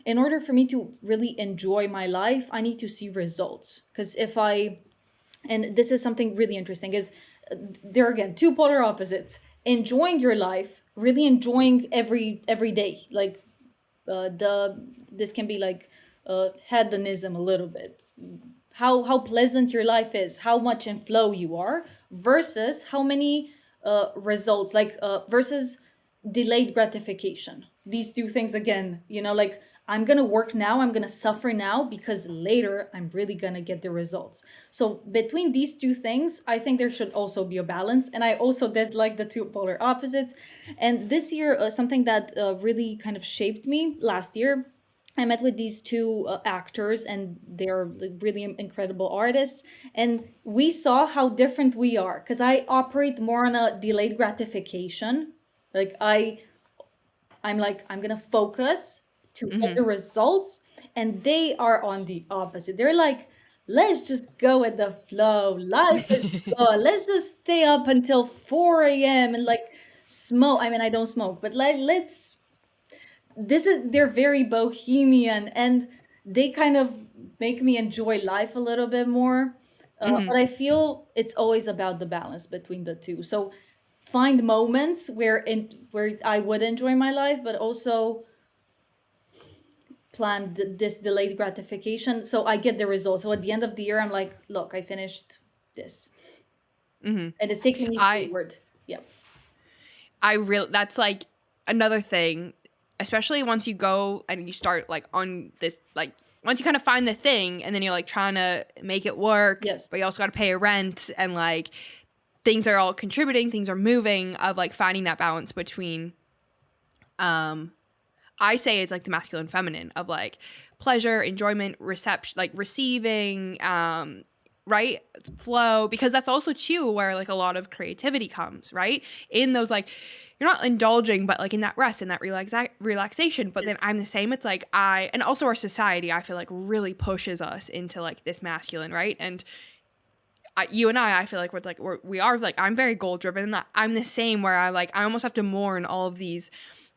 in order for me to really enjoy my life, I need to see results. Because if I, and this is something really interesting, is there are again two polar opposites: enjoying your life, really enjoying every day, like the this can be like hedonism a little bit, how pleasant your life is, how much in flow you are, versus how many results, like versus delayed gratification. These two things again, you know, like I'm gonna work now, I'm gonna suffer now because later I'm really gonna get the results. So between these two things, I think there should also be a balance. And I also did like the two polar opposites. And this year, something that really kind of shaped me last year, I met with these two actors, and they're like really incredible artists. And we saw how different we are because I operate more on a delayed gratification. Like I'm like, I'm gonna focus to get the results, and they are on the opposite. They're like, let's just go with the flow. Life is good. Let's just stay up until 4 a.m. and like smoke. I mean, I don't smoke, but like let's. This is they're very bohemian, and they kind of make me enjoy life a little bit more. But I feel it's always about the balance between the two. So find moments where I would enjoy my life, but also plan this delayed gratification so I get the result. So at the end of the year, I'm like, look, I finished this, and it's taking me I forward. Yeah. I really, that's like another thing, especially once you go and you start like on this, like once you kind of find the thing and then you're like trying to make it work, Yes. but you also got to pay a rent and like things are all contributing, things are moving, of like finding that balance between, I say it's like the masculine feminine of like pleasure, enjoyment, reception, like receiving, right? Flow, because that's also too where like a lot of creativity comes, right? In those like, you're not indulging, but like in that rest and that relaxation. But then I'm the same. It's like and also our society, I feel like really pushes us into like this masculine, right? And you and I feel like we are like, I'm very goal driven. I'm the same where I almost have to mourn all of these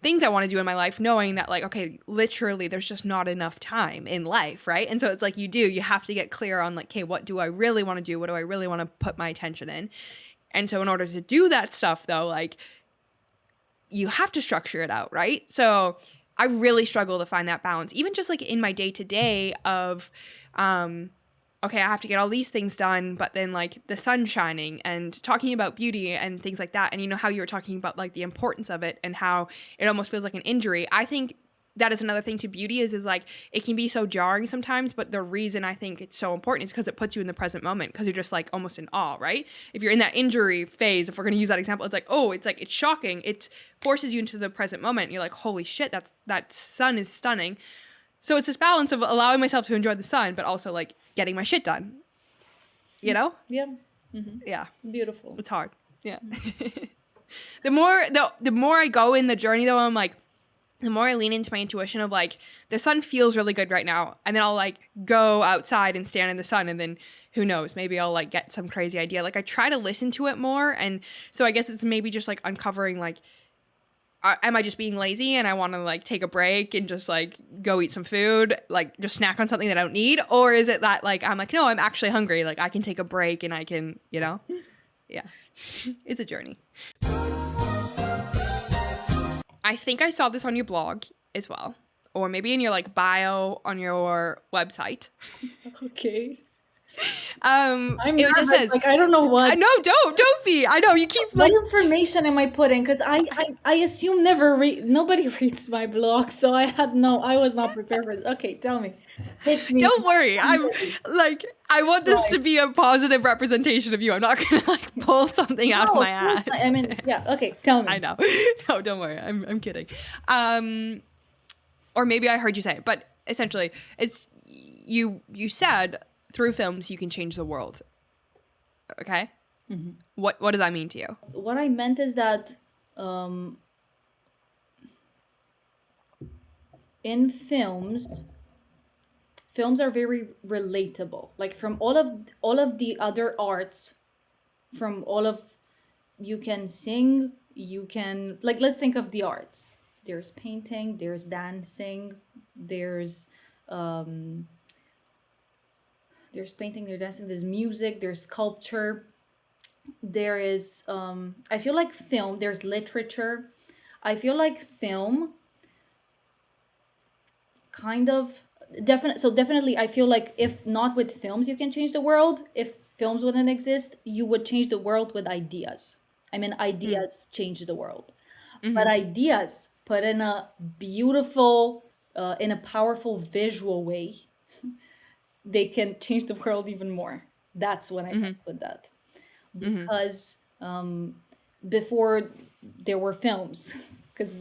things I want to do in my life, knowing that like, okay, literally there's just not enough time in life, right? And so it's like you have to get clear on like, okay, what do I really want to do? What do I really want to put my attention in? And so in order to do that stuff though, like you have to structure it out, right? So I really struggle to find that balance, even just like in my day to day of, okay, I have to get all these things done, but then like the sun shining and talking about beauty and things like that. And you know how you were talking about like the importance of it and how it almost feels like an injury. I think that is another thing to beauty is like it can be so jarring sometimes, but the reason I think it's so important is because it puts you in the present moment, because you're just like almost in awe, right? If you're in that injury phase, if we're going to use that example, it's like, oh, it's like, it's shocking. It forces you into the present moment. You're like, holy shit, that sun is stunning. So it's this balance of allowing myself to enjoy the sun, but also like getting my shit done, you know? Yeah. Yeah. Beautiful. It's hard. Yeah. The more I go in the journey though, I'm like, the more I lean into my intuition of like, the sun feels really good right now. And then I'll like go outside and stand in the sun. And then who knows, maybe I'll like get some crazy idea. Like I try to listen to it more. And so I guess it's maybe just like uncovering like, am I just being lazy and I want to like take a break and just like go eat some food, like just snack on something that I don't need? Or is it that like, I'm like, no, I'm actually hungry. Like I can take a break and I can, you know, yeah, it's a journey. I think I saw this on your blog as well, or maybe in your like bio on your website. Okay. It I'm just nervous. says, Like, I don't know what. no, don't be. I know you keep What like, information am I putting? Because I assume nobody reads my blog, so I was not prepared for this. Okay, tell me. Hit me. don't worry. I'm I'm ready. like, I want this to be a positive representation of you. I'm not gonna like pull something out of No, my of course not. ass. I mean, yeah, okay, tell me. I know. No, don't worry. I'm kidding. Or maybe I heard you say it, but essentially, it's you said through films you can change the world. Okay. Mm-hmm. What does that mean to you? What I meant is that in films are very relatable. Like from all of the other arts, from all of you can sing, you can like let's think of the arts. There's painting, there's dancing, there's painting, there's dancing, there's music, there's sculpture, there is I feel like film, there's literature. I feel like film kind of definitely I feel like if not with films you can change the world, if films wouldn't exist, you would change the world with ideas. I mean, ideas change the world. But ideas put in a beautiful in a powerful visual way, they can change the world even more. That's what I meant with that. Because before there were films, because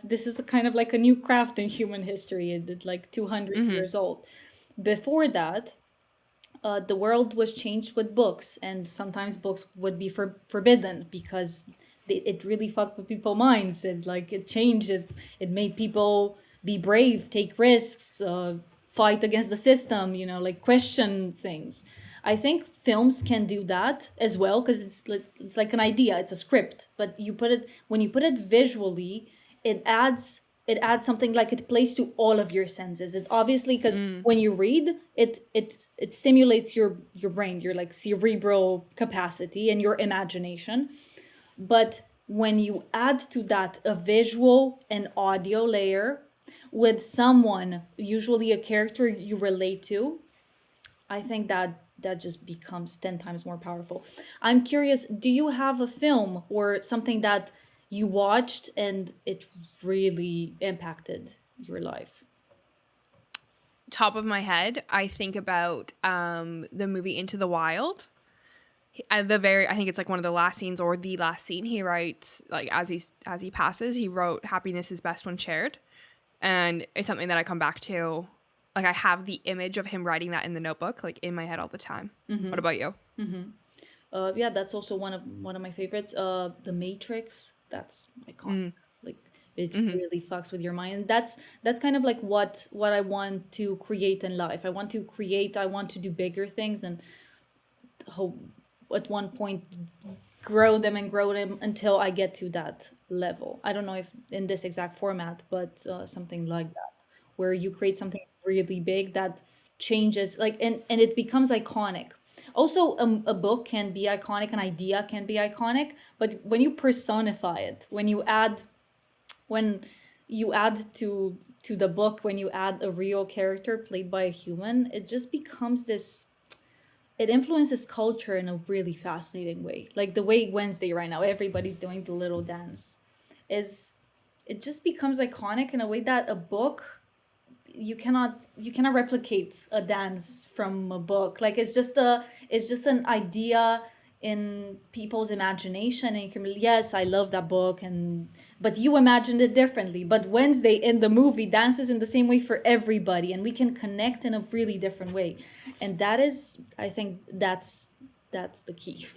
this is a kind of like a new craft in human history. It's like 200 years old. Before that, the world was changed with books, and sometimes books would be forbidden because it really fucked with people's minds, and like it changed it. It made people be brave, take risks, fight against the system. Like question things. I think films can do that as well because it's like an idea, it's a script, but when you put it visually, it adds something, like it plays to all of your senses. It's obviously because when you read it stimulates your brain, your like cerebral capacity and your imagination. But when you add to that a visual and audio layer with someone, usually a character you relate to, I think that just becomes 10 times more powerful. I'm curious, do you have a film or something that you watched and it really impacted your life? top of my head, I think about the movie Into the Wild. At the very, I think it's like one of the last scenes or the last scene, he writes, like, as he passes, he wrote, "Happiness is best when shared," and it's something that I come back to. Like, I have the image of him writing that in the notebook, like, in my head all the time. What about you? Yeah, that's also one of my favorites. The Matrix. That's iconic. Like it really fucks with your mind. That's kind of like what I want to create in life. I want to create. I want to do bigger things and hope at one point grow them until I get to that level. I don't know if in this exact format, but something like that, where you create something really big that changes, like, and it becomes iconic. Also, a book can be iconic, an idea can be iconic, but when you personify it, when you add to the book, when you add a real character played by a human, it just becomes this, it influences culture in a really fascinating way. Like the way Wednesday right now, everybody's doing the little dance. Is it just becomes iconic in a way that a book, you cannot replicate a dance from a book. Like it's just an idea in people's imagination, and you can be, yes, I love that book, and but you imagined it differently. But Wednesday in the movie dances in the same way for everybody, and we can connect in a really different way. And that is, I think that's the key.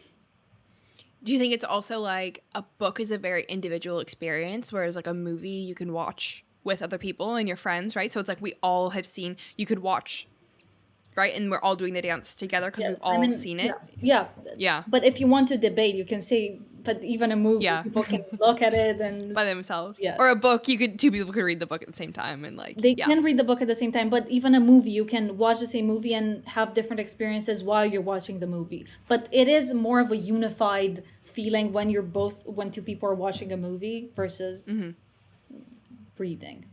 Do you think it's also like a book is a very individual experience, whereas like a movie you can watch with other people and your friends, right? So it's like we all have seen, you could watch, right? And we're all doing the dance together because we've Yes, I all mean, seen yeah, it. yeah. Yeah. But if you want to debate, you can say, but even a movie, Yeah. people can look at it and By themselves. yeah, Or a book, two people could read the book at the same time and like, they yeah. can read the book at the same time. But even a movie, you can watch the same movie and have different experiences while you're watching the movie. But it is more of a unified feeling when when two people are watching a movie versus reading.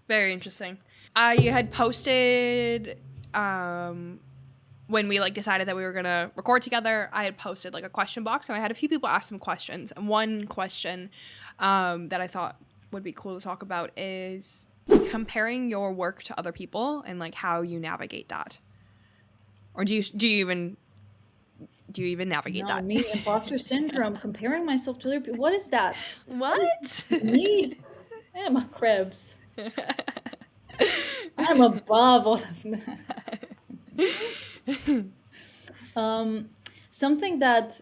Very interesting. I had posted when we like decided that we were gonna record together, I had posted like a question box and I had a few people ask some questions. And one question that I thought would be cool to talk about is comparing your work to other people and like how you navigate that. Or do you even navigate No, that? me, imposter syndrome, comparing myself to other people. What is that? What is What? me? I am a Krebs. I'm above all of that. Something that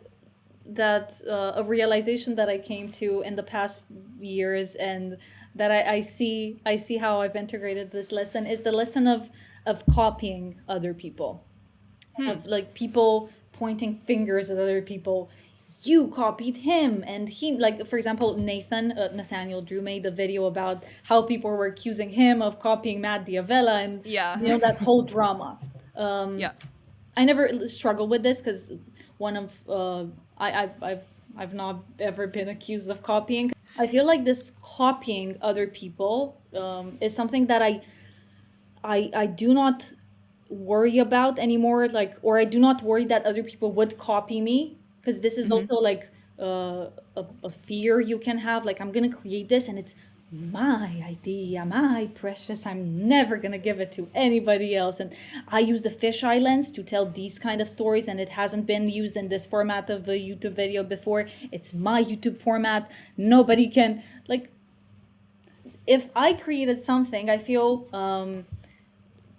a realization that I came to in the past years, and that I see how I've integrated this lesson, is the lesson of copying other people, of like people pointing fingers at other people. You copied him, and he, like, for example, Nathaniel Drew made a video about how people were accusing him of copying Matt Diavella, and Yeah. that whole drama. Yeah. I never struggled with this because one of I've not ever been accused of copying. I feel like this copying other people is something that I do not worry about anymore. Like, or I do not worry that other people would copy me, because this is also like a fear you can have. Like, I'm gonna create this and it's my idea, my precious. I'm never gonna give it to anybody else. And I use the fisheye lens to tell these kind of stories, and it hasn't been used in this format of a YouTube video before. It's my YouTube format. Nobody can, like, if I created something, I feel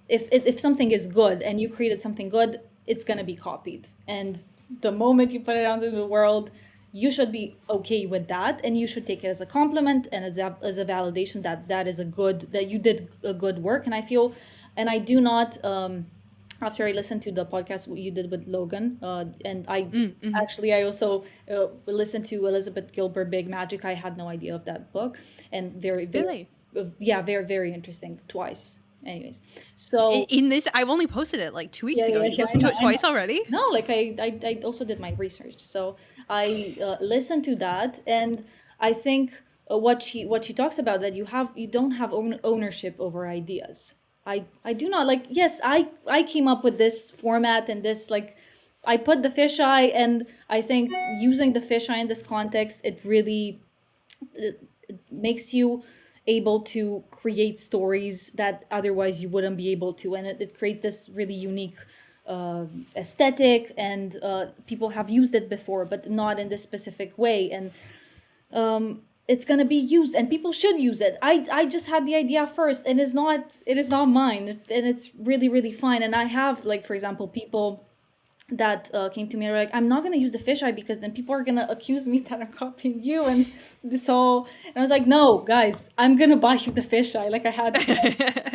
if something is good and you created something good, it's gonna be copied. And the moment you put it out into the world, you should be okay with that, and you should take it as a compliment and as a validation that that is a good, that you did a good work. And I feel, and I do not. After I listened to the podcast you did with Logan, and I also listened to Elizabeth Gilbert, Big Magic. I had no idea of that book, and very very Really? yeah, very very interesting twice. Anyways, so In this, I've only posted it like 2 weeks yeah, ago. yeah, You've yeah, I listened to know, it I know. twice already? No, like I also did my research, so I listened to that, and I think what she talks about, that you don't have ownership over ideas. I do not, like, yes, I came up with this format and this, like, I put the fisheye, and I think using the fisheye in this context, it really makes you able to create stories that otherwise you wouldn't be able to, and it creates this really unique aesthetic, and people have used it before but not in this specific way, and it's going to be used and people should use it. I just had the idea first, and it is not mine, and it's really really fine. And I have, like, for example, people that came to me and were like, I'm not going to use the fisheye because then people are going to accuse me that I'm copying you and this whole. And I was like, no, guys, I'm going to buy you the fisheye. Like, I had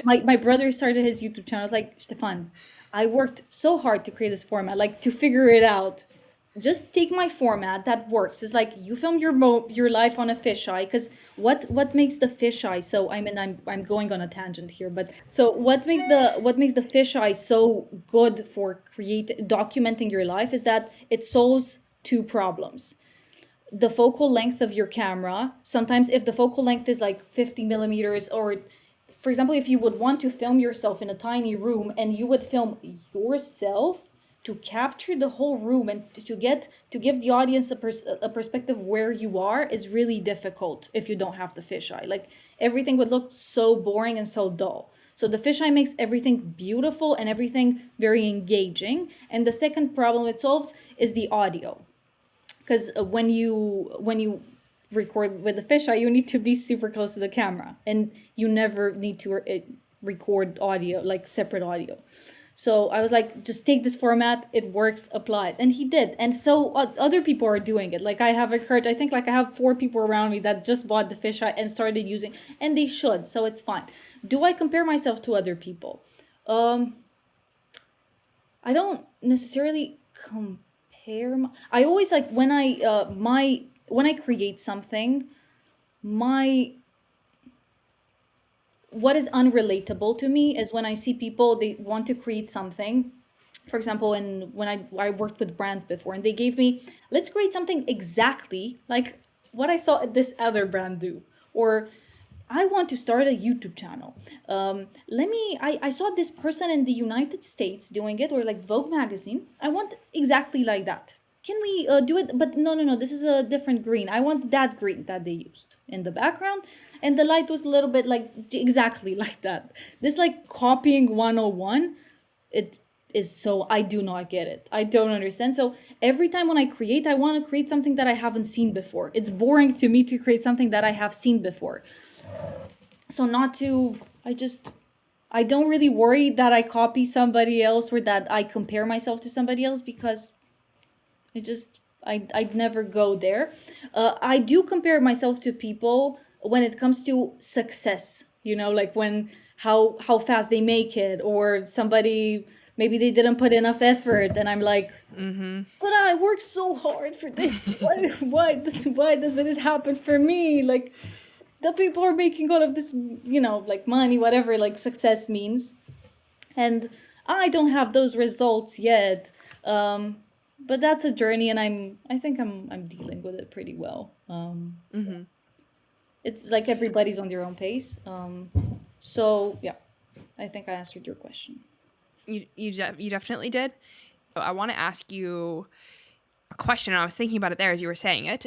my brother started his YouTube channel. I was like, Stefan, I worked so hard to create this format, like to figure it out. Just take my format that works. It's like you film your life on a fisheye. Because what makes the fisheye so? I mean, I'm going on a tangent here, but so what makes the fisheye so good for documenting your life is that it solves two problems: the focal length of your camera. Sometimes if the focal length is like 50 millimeters, or for example, if you would want to film yourself in a tiny room and you would film yourself, to capture the whole room and to give the audience a perspective where you are is really difficult if you don't have the fisheye. Like, everything would look so boring and so dull. So the fisheye makes everything beautiful and everything very engaging. And the second problem it solves is the audio, because when you record with the fisheye, you need to be super close to the camera, and you never need to record audio, like separate audio. So I was like, just take this format, it works, apply it. And he did. And so other people are doing it. Like, I have encouraged, I think, like, I have 4 people around me that just bought the fisheye and started using, and they should, so it's fine. Do I compare myself to other people? I don't necessarily compare. I always, like, when I create something, my what is unrelatable to me is when I see people, they want to create something. For example, when I worked with brands before, and they gave me, let's create something exactly like what I saw this other brand do, or I want to start a YouTube channel. I saw this person in the United States doing it, or like Vogue magazine. I want exactly like that. Can we do it? But no, no, no. This is a different green. I want that green that they used in the background, and the light was a little bit like exactly like that. This, like, copying 101. It is so, I do not get it. I don't understand. So every time when I create, I want to create something that I haven't seen before. It's boring to me to create something that I have seen before. So not to, I don't really worry that I copy somebody else or that I compare myself to somebody else, because it just, I'd never go there. I do compare myself to people when it comes to success, like when how fast they make it, or somebody, maybe they didn't put enough effort, and I'm like, but I worked so hard for this. Why doesn't it happen for me? Like, the people are making all of this, like money, whatever, like, success means, and I don't have those results yet. But that's a journey, and I think I'm dealing with it pretty well. It's like everybody's on their own pace. So yeah, I think I answered your question. You definitely did. I want to ask you a question. I was thinking about it there as you were saying it.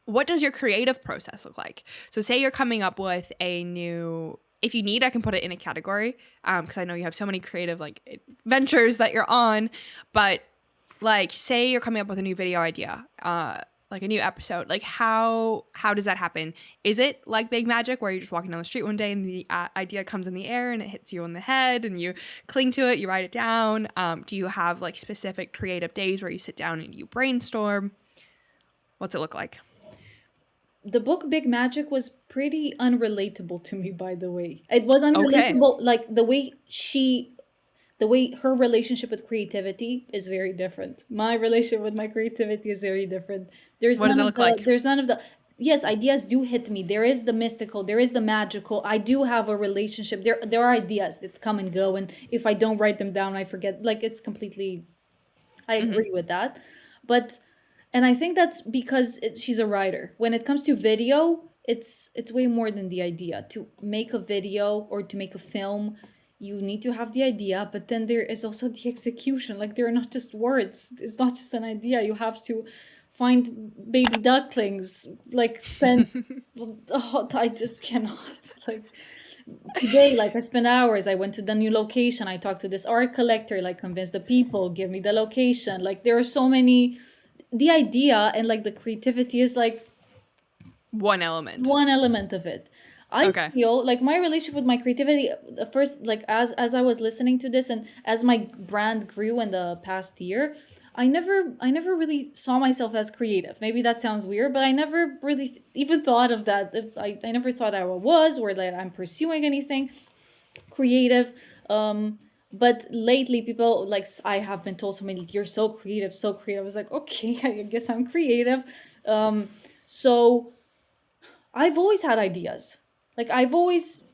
What does your creative process look like? So say you're coming up with a new, if you need, I can put it in a category, because I know you have so many creative, like, ventures that you're on. But, like, say you're coming up with a new video idea, like a new episode. Like, how does that happen? Is it like Big Magic, where you're just walking down the street one day and the idea comes in the air and it hits you on the head and you cling to it, you write it down? Do you have, like, specific creative days where you sit down and you brainstorm? What's it look like? The book Big Magic was pretty unrelatable to me, by the way. It was Okay. unrelatable, like the way her relationship with creativity is very different. My relationship with my creativity is very different. There's What does none it of look the like? there's none of the Yes, ideas do hit me. There is the mystical, there is the magical. I do have a relationship. There are ideas that come and go, and if I don't write them down, I forget. Like, it's completely, I agree with that. But, and I think that's because she's a writer. When it comes to video, it's way more than the idea. To make a video or to make a film, you need to have the idea, but then there is also the execution. Like, they're not just words. It's not just an idea. You have to find baby ducklings, like spend. Oh, I just cannot. Like today, like I spent hours. I went to the new location. I talked to this art collector. Like convinced the people, give me the location. Like there are so many. The idea and like the creativity is like One element. one element of it. I Okay. feel like my relationship with my creativity first, like as I was listening to this and as my brand grew in the past year, I never really saw myself as creative. Maybe that sounds weird, but I never really even thought of that. I never thought I was or that I'm pursuing anything creative. But lately people like I have been told so many, you're so creative, so creative. I was like, okay, I guess I'm creative. So I've always had ideas. Like I've always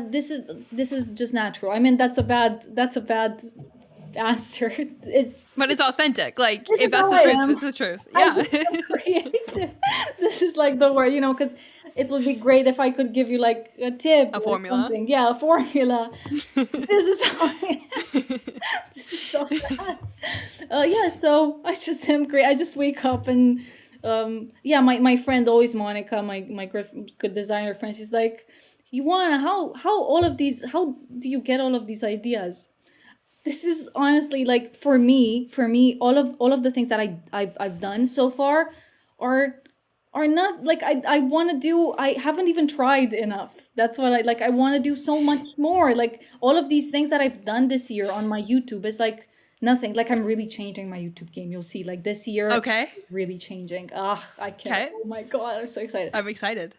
this is just natural. I mean, that's a bad answer. It's But it's authentic. Like, this if is that's how the I truth, am. it's the truth. I Yeah. just am creative. This is like the word, because it would be great if I could give you like a tip A or formula. something. Yeah, a formula. This is how I am. This is so bad. Yeah, so I just am great. I just wake up and yeah, my friend always Monica, my good designer friend, she's like, Ioana, how all of these, how do you get all of these ideas? This is honestly like for me all of the things that I've done so far are are not like I want to do. I haven't even tried enough. That's what I like. I want to do so much more. Like all of these things that I've done this year on my YouTube is like nothing. Like I'm really changing my YouTube game. You'll see. Like this year Okay. is really changing. Ah, I can't. Okay. Oh my god, I'm so excited. I'm excited.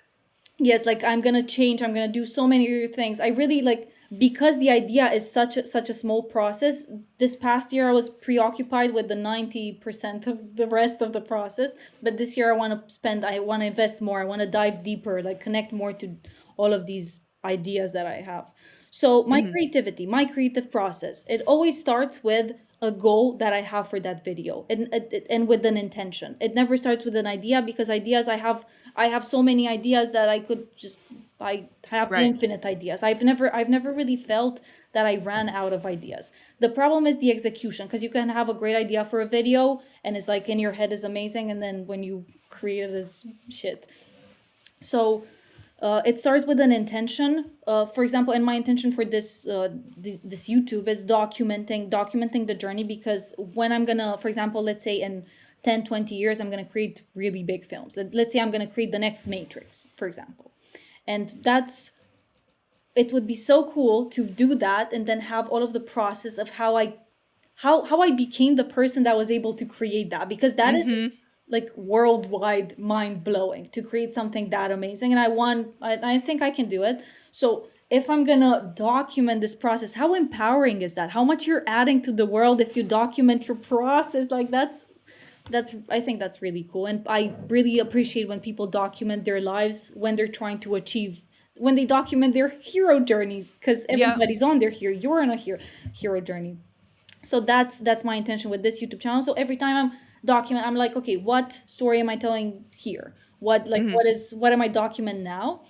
Yes, like I'm gonna change, I'm gonna do so many other things. I really like, because the idea is such a small process. This past year I was preoccupied with the 90% of the rest of the process, but this year I want to invest more, I want to dive deeper, like connect more to all of these ideas that I have. So my creativity, my creative process, it always starts with a goal that I have for that video, and with an intention. It never starts with an idea, because ideas I have so many ideas that I have Right. infinite ideas. I've never really felt that I ran out of ideas. The problem is the execution, because you can have a great idea for a video and it's like in your head is amazing, and then when you create it, it's shit. So it starts with an intention. For example, and my intention for this YouTube is documenting the journey, because when I'm gonna, for example, let's say in 10, 20 years, I'm gonna create really big films. Let's say I'm gonna create the next Matrix, for example, and it would be so cool to do that and then have all of the process of how I became the person that was able to create that, because that is like worldwide mind blowing to create something that amazing. And I think I can do it. So if I'm gonna document this process, how empowering is that? How much you're adding to the world if you document your process? Like that's I think that's really cool. And I really appreciate when people document their lives when they're trying to achieve, when they document their hero journey, because Yeah. everybody's on their hero, you're on a hero journey. So that's my intention with this YouTube channel. So every time I'm like, okay, what story am I telling here? What am I documenting now?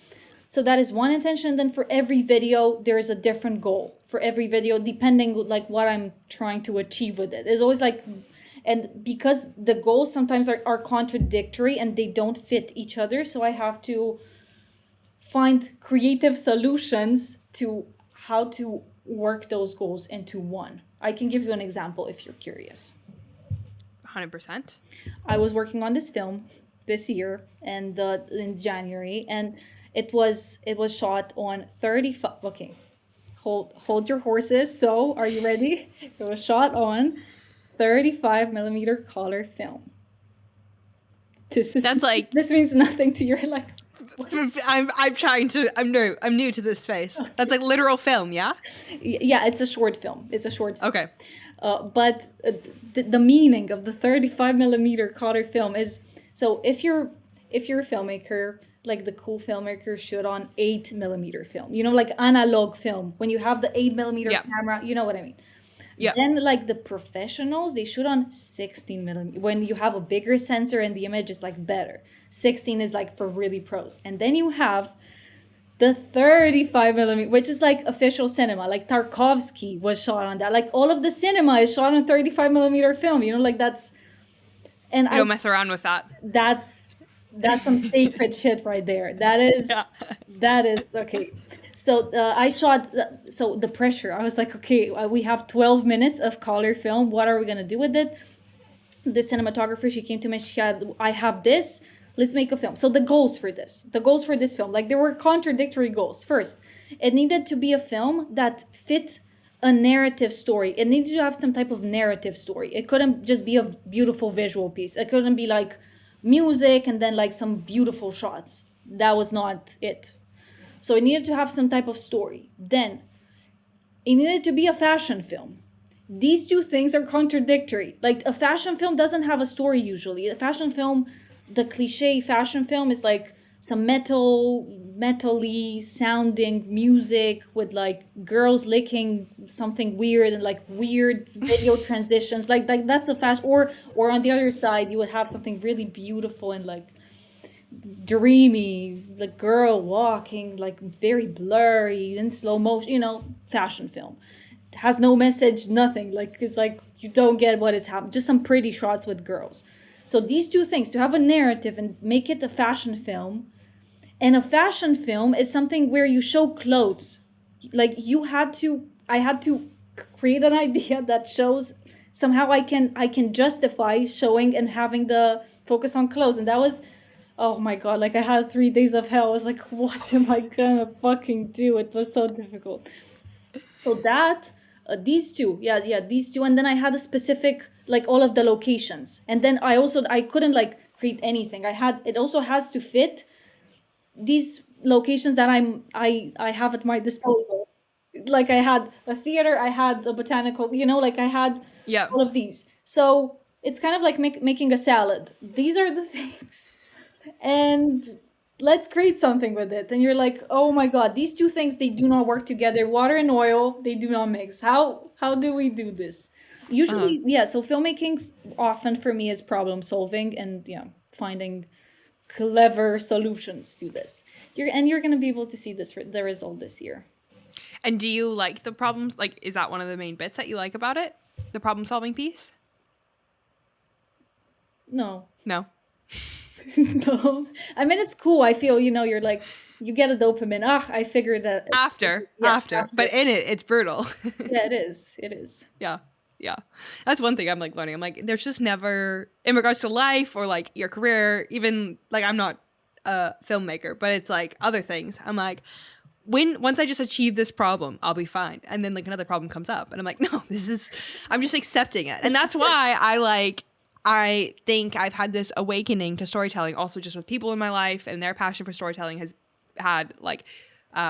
So that is one intention. Then for every video there is a different goal for every video, depending like what I'm trying to achieve with it. There's always like, and because the goals sometimes are contradictory and they don't fit each other, so I have to find creative solutions to how to work those goals into one. I can give you an example if you're curious. 100%. I was working on this film this year and in January, and it was shot on 35. Okay, hold your horses. So, are you ready? It was shot on 35 millimeter color film. That's like, This means nothing to your like. I'm trying to, I'm new to this space. That's like literal film, yeah? Yeah, it's a short film. It's a short film. Okay. But the meaning of the 35 millimeter color film is, so if you're a filmmaker, like the cool filmmakers shoot on 8 millimeter film, like analog film, when you have the 8 millimeter Yeah. camera, you know what I mean. Yeah. Then like the professionals, they shoot on 16 millimeter, when you have a bigger sensor and the image is like better. 16 is like for really pros. And then you have the 35 millimeter, which is like official cinema, like Tarkovsky was shot on that. Like all of the cinema is shot on 35 millimeter film, like that's And You don't mess around with that. that's some sacred shit right there. Yeah. That is okay. So I shot. So the pressure. I was like, okay, we have 12 minutes of color film. What are we gonna do with it? The cinematographer, she came to me. She had, I have this. Let's make a film. So the goals for this film, like there were contradictory goals. First, it needed to be a film that fit a narrative story. It needed to have some type of narrative story. It couldn't just be a beautiful visual piece. It couldn't be like music and then like some beautiful shots. That was not it. So it needed to have some type of story. Then it needed to be a fashion film. These two things are contradictory. Like a fashion film doesn't have a story usually. A fashion film, the cliche fashion film is like some metally sounding music with like girls licking something weird and like weird video transitions. Like that's a fashion. Or on the other side, you would have something really beautiful and like dreamy, the girl walking like very blurry in slow motion, fashion film. It has no message, nothing. Like it's like you don't get what is happening. Just some pretty shots with girls. So these two things, to have a narrative and make it a fashion film, and a fashion film is something where you show clothes. Like I had to create an idea that shows somehow I can justify showing and having the focus on clothes. And that was, oh my god, like I had 3 days of hell. I was like, what am I gonna fucking do? It was so difficult. So that these two, yeah, these two, and then I had a specific, like all of the locations, and then I couldn't like create anything. It also has to fit these locations that I have at my disposal. Like I had a theater, I had a botanical, like I had Yeah. all of these. So it's kind of like making a salad. These are the things, and let's create something with it. And you're like, oh my god, these two things, they do not work together. Water and oil, they do not mix. How do we do this? Uh-huh. Usually, yeah. So filmmaking often for me is problem solving and finding clever solutions to this. You're gonna be able to see the result this year. And do you like the problems? Like, is that one of the main bits that you like about it? The problem solving piece? No. No. No. I mean, it's cool. I feel, you're like, you get a dopamine. Ah, I figured that. After. Yes, But after. in it, it's brutal. Yeah, it is. It is. Yeah. Yeah. That's one thing I'm like learning. I'm like, there's just never, in regards to life or like your career, even like I'm not a filmmaker, but it's like other things. I'm like, once I just achieve this problem, I'll be fine. And then like another problem comes up and I'm like, no, I'm just accepting it. And that's why I think I've had this awakening to storytelling also just with people in my life, and their passion for storytelling has had like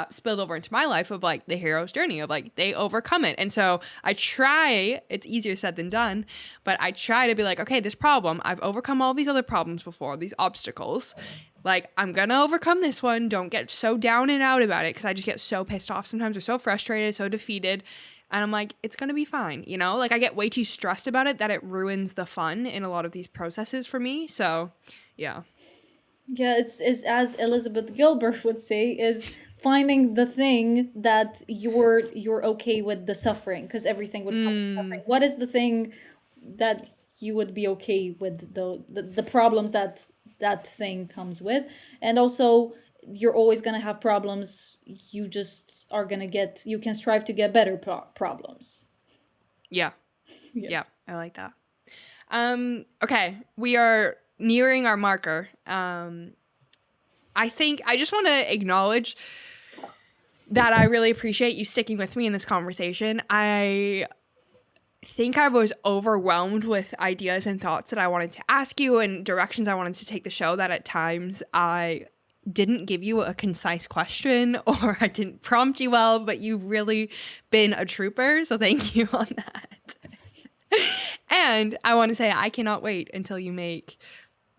spilled over into my life of like the hero's journey of like they overcome it. And so I try, it's easier said than done, but I try to be like, okay, this problem, I've overcome all these other problems before, these obstacles. Like, I'm gonna overcome this one. Don't get so down and out about it, because I just get so pissed off sometimes, or so frustrated, so defeated. And I'm like, it's gonna be fine, Like, I get way too stressed about it that it ruins the fun in a lot of these processes for me. So, yeah. Yeah, it's as Elizabeth Gilbert would say, is finding the thing that you're okay with the suffering, because everything would come with suffering. What is the thing that you would be okay with the problems that thing comes with? And also, you're always going to have problems. You just are going to you can strive to get better problems. Yeah. Yes. Yeah, I like that. Okay, we are nearing our marker. I think I just want to acknowledge that I really appreciate you sticking with me in this conversation. I think I was overwhelmed with ideas and thoughts that I wanted to ask you and directions I wanted to take the show, that at times I didn't give you a concise question or I didn't prompt you well, but you've really been a trooper. So thank you on that. And I want to say I cannot wait until you make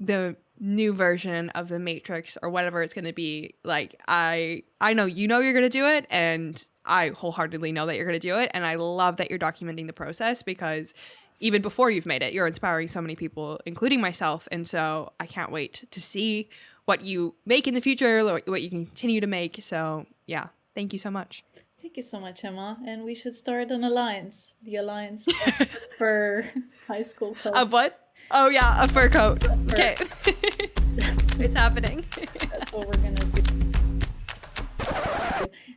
the new version of the Matrix or whatever it's going to be. Like, I know you're going to do it, and I wholeheartedly know that you're going to do it, and I love that you're documenting the process, because even before you've made it, you're inspiring so many people, including myself. And so I can't wait to see what you make in the future, what you continue to make. So yeah, thank you so much. Thank you so much, Emma. And we should start an alliance. The alliance for high school. Of what? Oh yeah, a fur coat. Fur. Okay. It's happening. That's what we're gonna do.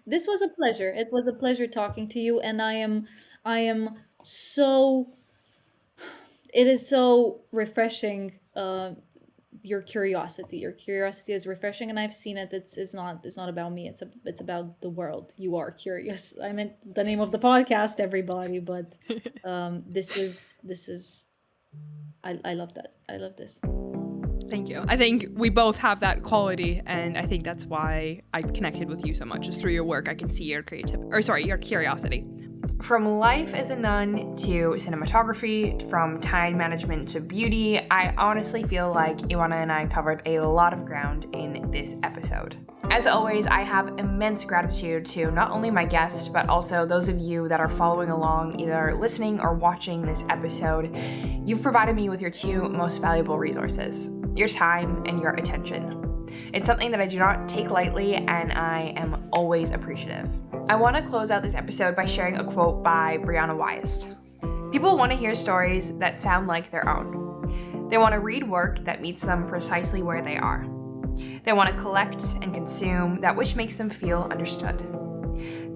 This was a pleasure. It was a pleasure talking to you, and I am so. It is so refreshing. Your curiosity is refreshing, and I've seen it. It's not about me. It's about the world. You are curious. I meant the name of the podcast, everybody, but this is. I love that. I love this. Thank you. I think we both have that quality, and I think that's why I connected with you so much. Just through your work, I can see your your curiosity. From life as a nun to cinematography, from time management to beauty, I honestly feel like Ioana and I covered a lot of ground in this episode. As always, I have immense gratitude to not only my guest, but also those of you that are following along, either listening or watching this episode. You've provided me with your two most valuable resources, your time and your attention. It's something that I do not take lightly, and I am always appreciative. I want to close out this episode by sharing a quote by Brianna Wyest. People want to hear stories that sound like their own. They want to read work that meets them precisely where they are. They want to collect and consume that which makes them feel understood.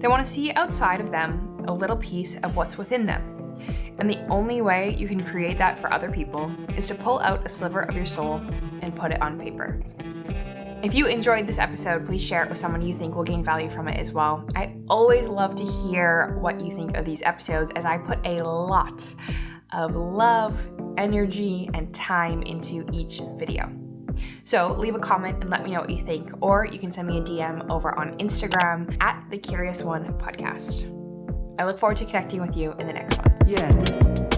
They want to see outside of them a little piece of what's within them. And the only way you can create that for other people is to pull out a sliver of your soul and put it on paper. If you enjoyed this episode, please share it with someone you think will gain value from it as well. I always love to hear what you think of these episodes, as I put a lot of love, energy, and time into each video. So leave a comment and let me know what you think, or you can send me a DM over on Instagram at The Curious One Podcast. I look forward to connecting with you in the next one. Yeah.